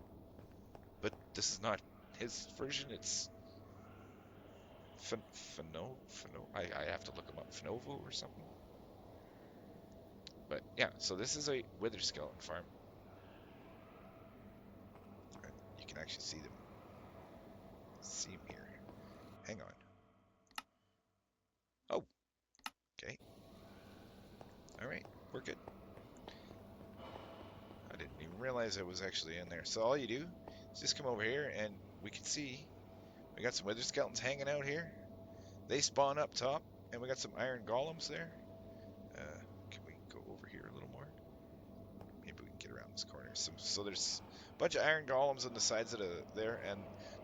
But this is not his version, it's I have to look him up, Finovo or something. But yeah, so this is a wither skeleton farm. You can actually see them. See them here. Hang on. Oh, okay. All right, we're good. I didn't even realize I was actually in there. So all you do is just come over here, and we can see we got some wither skeletons hanging out here. They spawn up top, and we got some iron golems there. Can we go over here a little more? Maybe we can get around this corner. So there's a bunch of iron golems on the sides of there, and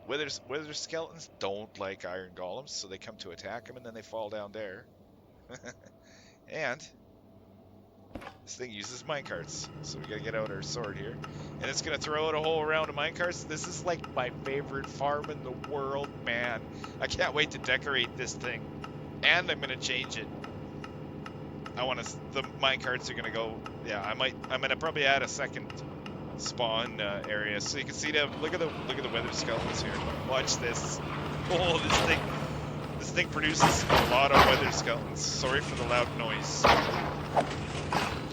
wither skeletons don't like iron golems, so they come to attack them, and then they fall down there. And this thing uses minecarts, so we gotta get out our sword here, and it's gonna throw out a whole round of minecarts. This is like my favorite farm in the world, man. I can't wait to decorate this thing, and I'm gonna change it. The minecarts are gonna go. Yeah, I'm gonna probably add a second spawn area, so you can see them. Look at the wither skeletons here. Watch this. Oh, this thing produces a lot of wither skeletons. Sorry for the loud noise.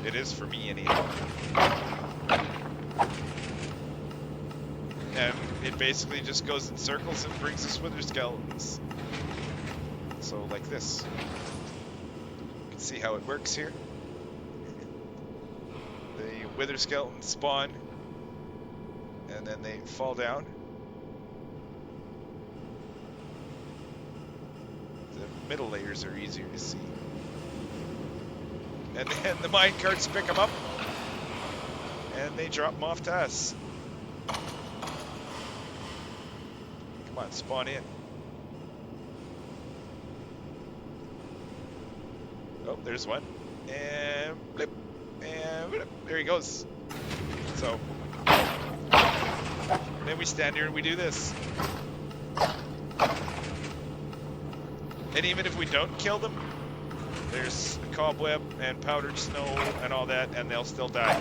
It is for me anyhow. And it basically just goes in circles and brings us wither skeletons. So like this. You can see how it works here. The wither skeletons spawn, and then they fall down. The middle layers are easier to see. And then the minecarts pick them up, and they drop them off to us. Come on, spawn in. Oh, there's one. And blip. And blip. There he goes. So, then we stand here and we do this. And even if we don't kill them, there's cobweb and powdered snow and all that, and they'll still die.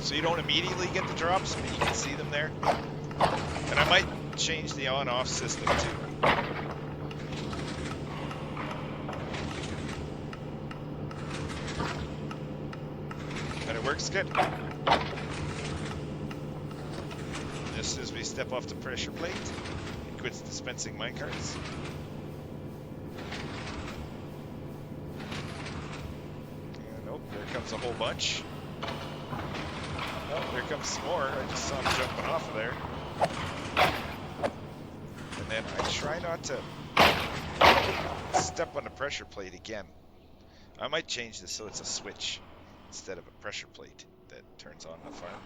So you don't immediately get the drops, but you can see them there. And I might change the on-off system too. And it works good. Just as we step off the pressure plate, it quits dispensing minecarts. And oh, there comes a whole bunch. Oh, there comes some more. I just saw them jumping off of there. And then I try not to step on the pressure plate again. I might change this so it's a switch instead of a pressure plate that turns on the farm.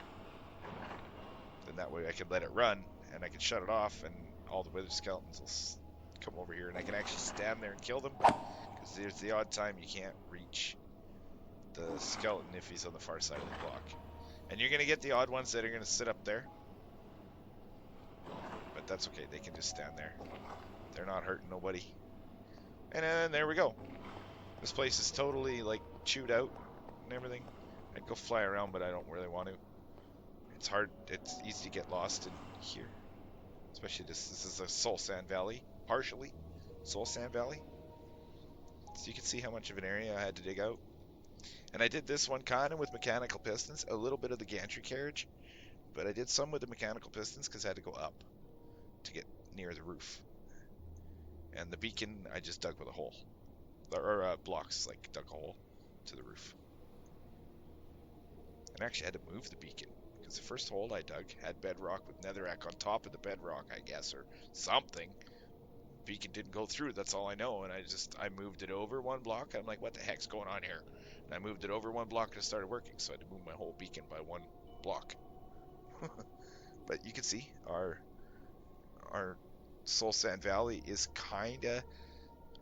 Then that way I can let it run and I can shut it off and all the wither skeletons will come over here and I can actually stand there and kill them, because there's the odd time you can't reach the skeleton if he's on the far side of the block. And you're going to get the odd ones that are going to sit up there. But that's okay. They can just stand there. They're not hurting nobody. And then there we go. This place is totally like chewed out and everything. I'd go fly around, but I don't really want to. It's hard. It's easy to get lost in here. Especially this is a soul sand valley. Partially soul sand valley. So you can see how much of an area I had to dig out. And I did this one kind of with mechanical pistons, a little bit of the gantry carriage, but I did some with the mechanical pistons because I had to go up to get near the roof. And the beacon I just dug with a hole, or blocks, like dug a hole to the roof. And I actually had to move the beacon because the first hole I dug had bedrock with netherrack on top of the bedrock, I guess, or something. Beacon didn't go through, that's all I know, and I moved it over one block. I'm like, what the heck's going on here? And I moved it over one block and it started working, so I had to move my whole beacon by one block. But you can see our Soul Sand Valley is kinda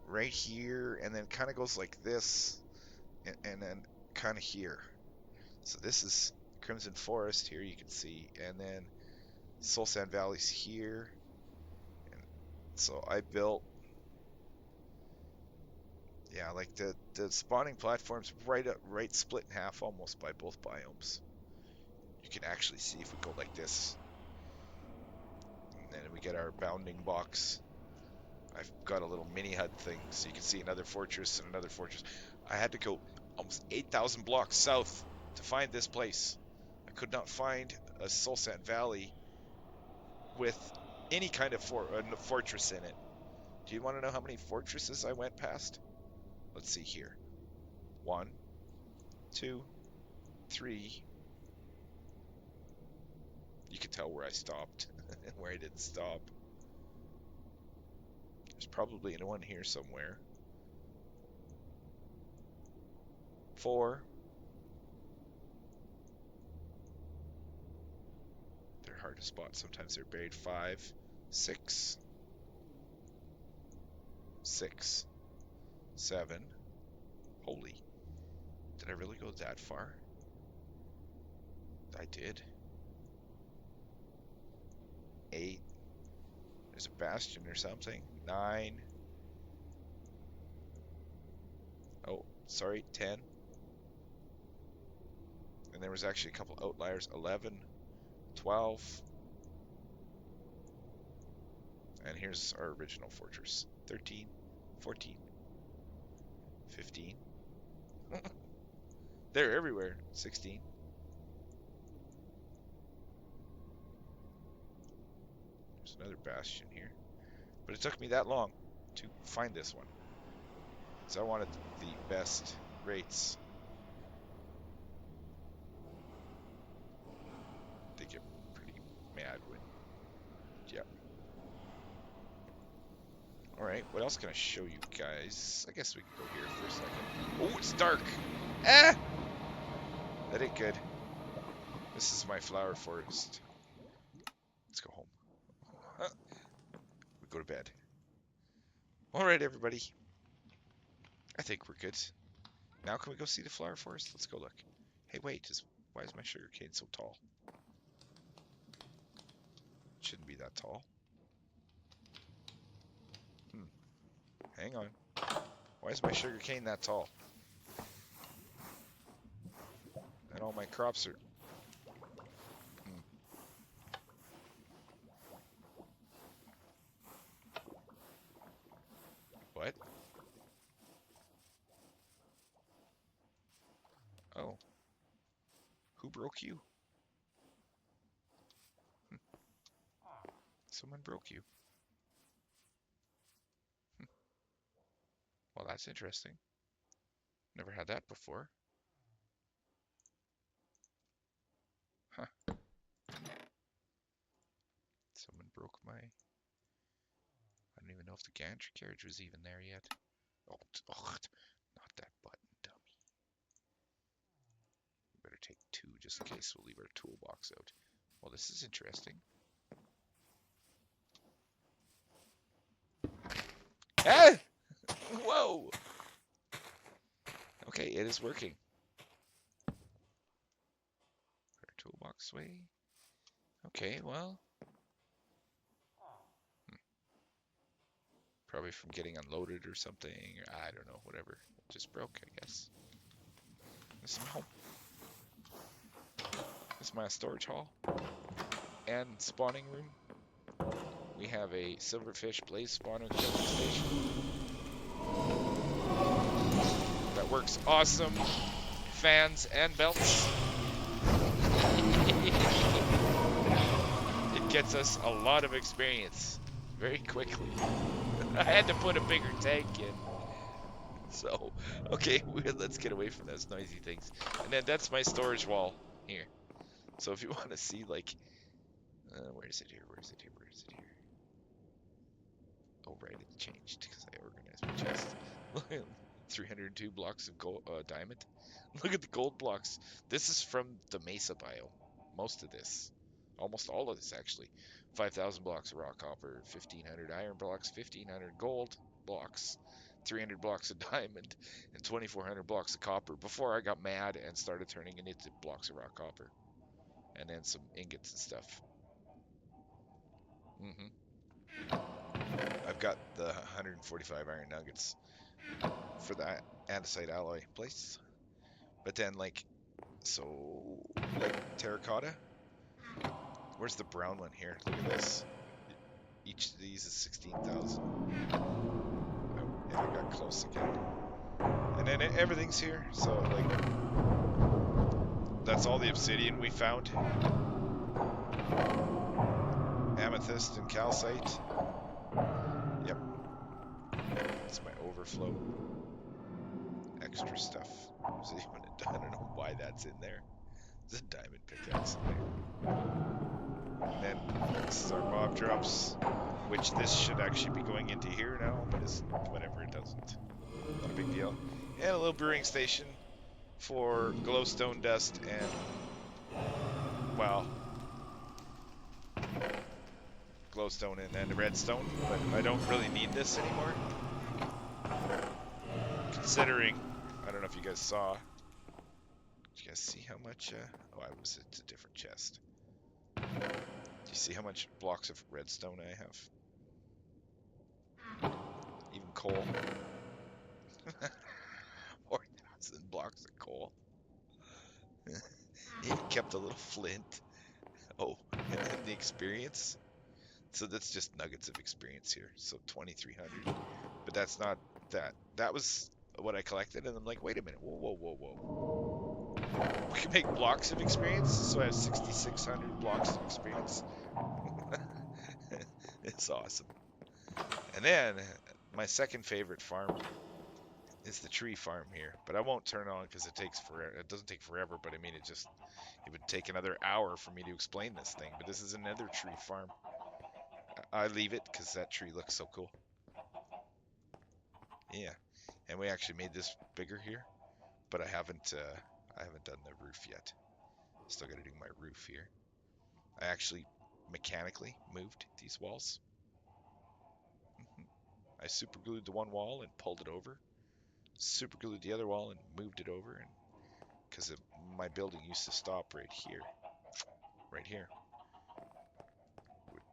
right here, and then kinda goes like this, and then kinda here. So this is Crimson Forest here, you can see, and then Soul Sand Valley's here. And so I built, yeah, like the spawning platforms right split in half almost by both biomes. You can actually see if we go like this. And then we get our bounding box. I've got a little mini hut thing, so you can see another fortress and another fortress. I had to go almost 8,000 blocks south to find this place. I could not find a Soul Sand Valley with any kind of fortress in it. Do you want to know how many fortresses I went past? Let's see here. 1, 2, 3. You can tell where I stopped and where I didn't stop. There's probably one here somewhere. 4. They're hard to spot. Sometimes they're buried. 5, 6, 6, 7. Holy. Did I really go that far? I did. 8. There's a bastion or something. 9. Oh, sorry, 10. And there was actually a couple outliers. 11, 12. And here's our original fortress. 13, 14, 15. They're everywhere. 16. There's another bastion here. But it took me that long to find this one. So I wanted the best rates. They get pretty mad when... Yep. Alright, what else can I show you guys? I guess we can go here for a second. Oh, it's dark! Ah! That ain't good. This is my flower forest. Let's go home. We go to bed. Alright, everybody. I think we're good. Now can we go see the flower forest? Let's go look. Hey, wait, why is my sugarcane so tall? It shouldn't be that tall. Hang on. Why is my sugarcane that tall? And all my crops are... What? Oh. Who broke you? Someone broke you. Well, that's interesting. Never had that before. Huh. Someone broke my... I don't even know if the gantry carriage was even there yet. Oh, not that button, dummy. We better take two just in case we'll leave our toolbox out. Well, this is interesting. Ah! Whoa! Okay, it is working. Our toolbox way. Okay, well. Probably from getting unloaded or something. Or I don't know, whatever. It just broke, I guess. This is my home. This is my storage hall. And spawning room. We have a silverfish blaze spawner killing station. That works awesome. Fans and belts. It gets us a lot of experience very quickly. I had to put a bigger tank in. So, okay, let's get away from those noisy things. And then that's my storage wall here. So if you want to see, like, where is it here? Where is it here? Where is it here? Oh, right, it's changed because I organized my chest. Look at 302 blocks of gold, diamond. Look at the gold blocks. This is from the Mesa biome. Most of this. Almost all of this, actually. 5,000 blocks of raw copper, 1,500 iron blocks, 1,500 gold blocks, 300 blocks of diamond, and 2,400 blocks of copper before I got mad and started turning it into blocks of raw copper. And then some ingots and stuff. I've got the 145 iron nuggets for that andesite alloy place. But then, like, so, like, terracotta. Where's the brown one here? Look at this. Each of these is 16,000. Oh, yeah, I got close again. And then everything's here. So, like, that's all the obsidian we found. Amethyst and calcite. Yep. It's my overflow. Extra stuff. So I don't know why that's in there. There's a diamond pickaxe in there. And then this is our mob drops, which this should actually be going into here now, but it's whatever, it doesn't. Not a big deal. And a little brewing station for glowstone dust and, well, glowstone and redstone, but I don't really need this anymore. Considering, I don't know if you guys saw. Did you guys see how much, it's a different chest. Do you see how much blocks of redstone I have? Even coal. 4,000 blocks of coal. He kept a little flint. Oh, and then the experience. So that's just nuggets of experience here. So 2,300. But that's not that. That was what I collected, and I'm like, wait a minute. Whoa, whoa, whoa, whoa. We can make blocks of experience, so I have 6,600 blocks of experience. It's awesome. And then my second favorite farm is the tree farm here, but I won't turn on because it takes forever. It doesn't take forever, but I mean, it would take another hour for me to explain this thing. But this is another tree farm. I leave it because that tree looks so cool. Yeah, and we actually made this bigger here, but I haven't done the roof yet. Still got to do my roof here. I actually mechanically moved these walls. I super glued the one wall and pulled it over. super glued the other wall and moved it over, and because my building used to stop right here.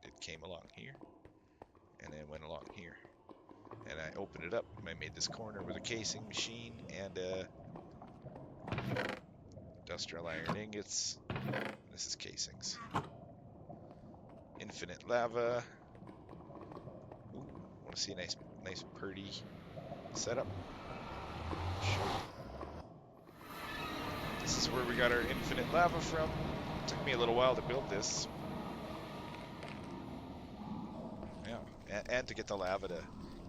It came along here, and then went along here. And I opened it up, and I made this corner with a casing machine and industrial iron ingots. This is casings. Infinite lava. Ooh, want to see a nice pretty setup? Sure. This is where we got our infinite lava from. It took me a little while to build this. Yeah, and to get the lava to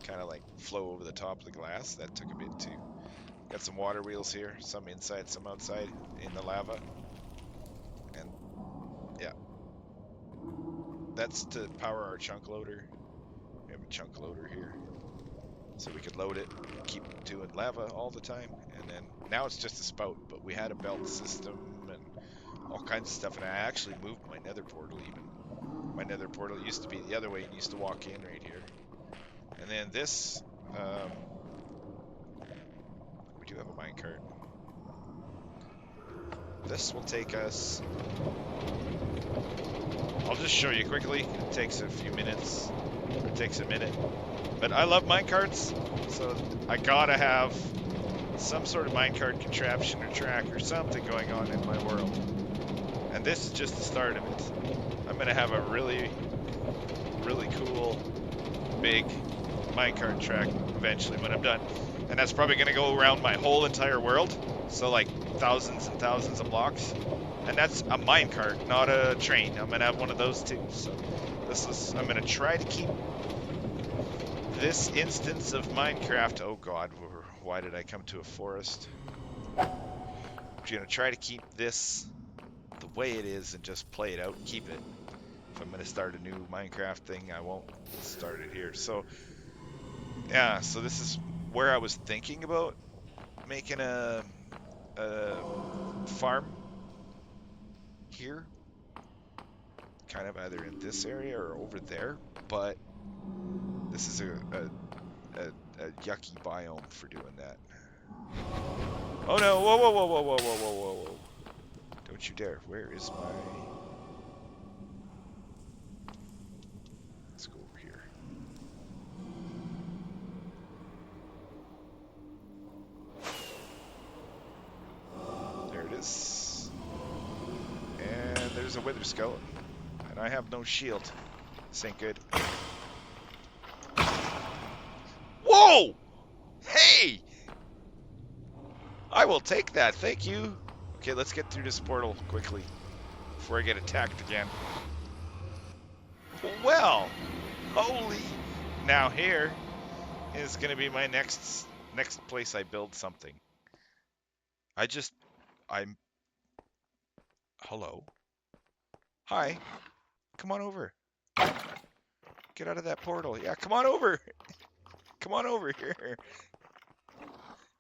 kind of like flow over the top of the glass. That took a bit too. Got some water wheels here, some inside, some outside in the lava. And yeah, that's to power our chunk loader. We have a chunk loader here, so we could load it, keep doing lava all the time. And then now it's just a spout, but we had a belt system and all kinds of stuff. And I actually moved my nether portal even. My nether portal used to be the other way and used to walk in right here. And then this, we do have a minecart. This will take us, I'll just show you quickly. It takes a few minutes, or it takes a minute. But I love minecarts, so I gotta have some sort of minecart contraption or track or something going on in my world. And this is just the start of it. I'm gonna have a really cool, big minecart track eventually when I'm done. And that's probably gonna go around my whole entire world. So like thousands and thousands of blocks. And that's a minecart, not a train. I'm gonna have one of those too. So I'm gonna try to keep this instance of Minecraft. Oh God, why did I come to a forest? I'm gonna try to keep this the way it is and just play it out and keep it. If I'm gonna start a new Minecraft thing, I won't start it here. So yeah, so this is where I was thinking about making a farm here, kind of either in this area or over there, but this is a yucky biome for doing that. Oh no, whoa, whoa, whoa, whoa, whoa, whoa, whoa, whoa, whoa. Don't you dare. Where is my... Let's go over here. There it is. And there's a wither skeleton. And I have no shield. This ain't good. Whoa! Hey! I will take that, thank you. Okay, let's get through this portal quickly before I get attacked again. Well, holy! Now here is going to be my next place I build something. I'm... Hello? Hi. Come on over. Get out of that portal. Yeah, come on over. Come on over here.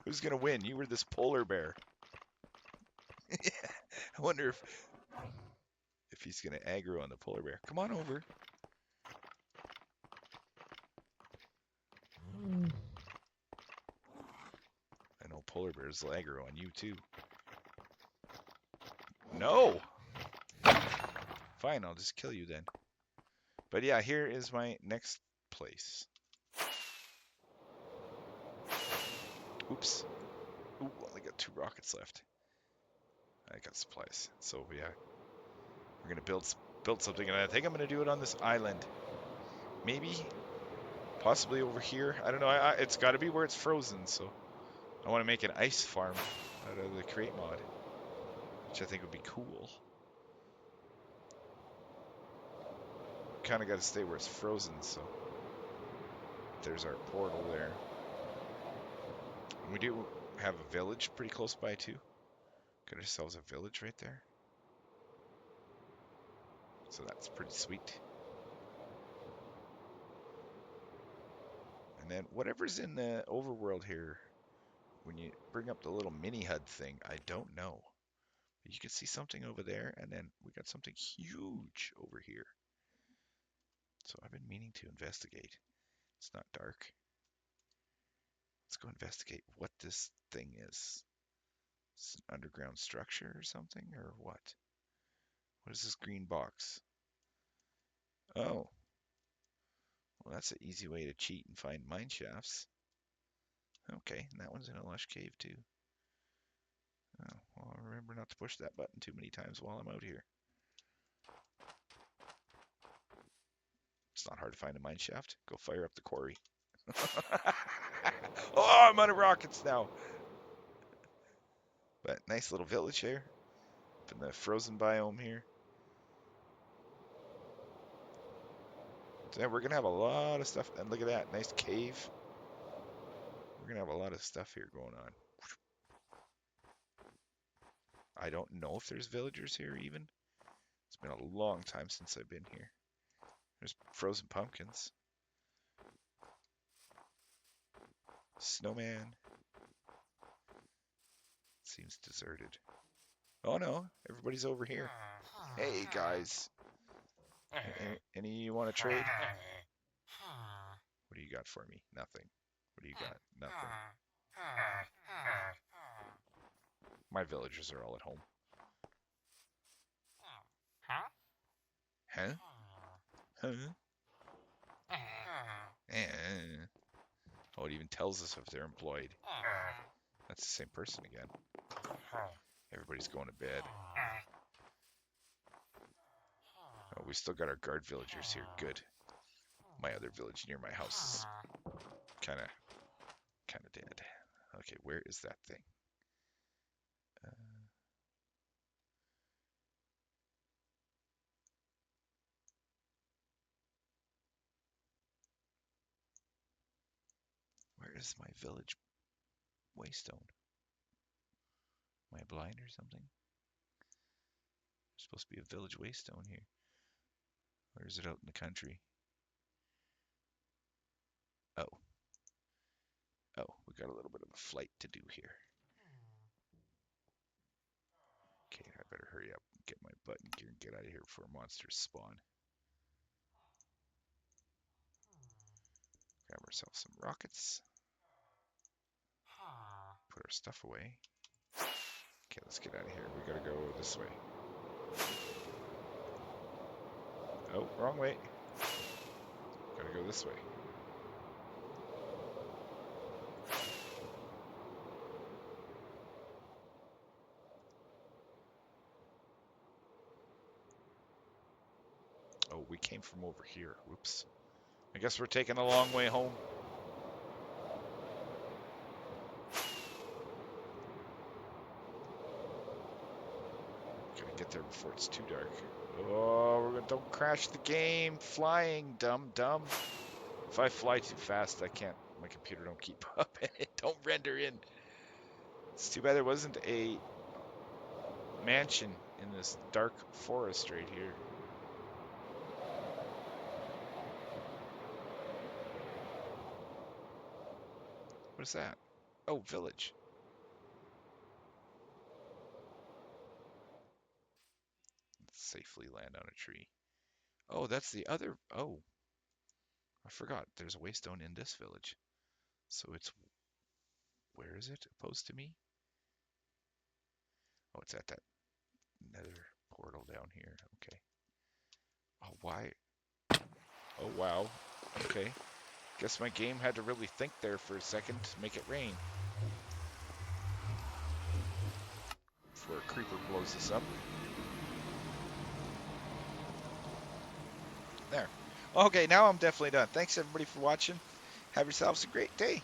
Who's going to win? You or this polar bear? Yeah, I wonder if he's going to aggro on the polar bear. Come on over. I know polar bears will aggro on you too. No! Fine, I'll just kill you then. But yeah, here is my next place. Oops. Ooh, only got 2 rockets left. I got supplies. So yeah, we're gonna build something, and I think I'm gonna do it on this island. Maybe, possibly over here. I don't know. It's got to be where it's frozen. So I want to make an ice farm out of the crate mod, which I think would be cool. Kind of got to stay where it's frozen. So there's our portal there. And we do have a village pretty close by too. Got ourselves a village right there. So that's pretty sweet. And then whatever's in the overworld here, when you bring up the little mini HUD thing, I don't know. But you can see something over there, and then we got something huge over here. So I've been meaning to investigate. It's not dark. Let's go investigate what this thing is. It's an underground structure or something, or what? What is this green box? Oh, well, that's an easy way to cheat and find mine shafts. Okay, and that one's in a lush cave too. Oh, well, I'll remember not to push that button too many times while I'm out here. It's not hard to find a mine shaft. Go fire up the quarry. Oh, I'm out of rockets now. But nice little village here. Up in the frozen biome here. So yeah, we're gonna have a lot of stuff. And look at that, nice cave. We're gonna have a lot of stuff here going on. I don't know if there's villagers here even. It's been a long time since I've been here. There's frozen pumpkins. Snowman. Seems deserted. Oh no, everybody's over here. Hey guys. Any you want to trade? What do you got for me? Nothing. What do you got? Nothing. My villagers are all at home. Huh? Huh? Oh, it even tells us if they're employed. That's the same person again. Everybody's going to bed. Oh, we still got our guard villagers here. Good. My other village near my house is kind of dead. Okay, where is that thing? Where is my village waystone? Am I blind or something? There's supposed to be a village waystone here. Or is it out in the country? Oh. Oh, we got a little bit of a flight to do here. Okay, I better hurry up and get my butt in gear and get out of here before monsters spawn. Grab ourselves some rockets. Put our stuff away. Okay, let's get out of here. We gotta go this way. Oh, wrong way. Gotta go this way. Oh, we came from over here. Whoops. I guess we're taking a long way home. Gotta get there before it's too dark. Oh, don't crash the game. Flying, dumb. If I fly too fast, I can't. My computer don't keep up and it don't render in. It's too bad there wasn't a mansion in this dark forest right here. What is that? Oh, village. Let's safely land on a tree. Oh, that's the other. Oh, I forgot. There's a waystone in this village. So it's. Where is it opposed to me? Oh, it's at that nether portal down here. Okay. Oh, why? Oh, wow. Okay. Guess my game had to really think there for a second to make it rain. Before a creeper blows this up. There. Okay, now I'm definitely done. Thanks everybody for watching. Have yourselves a great day.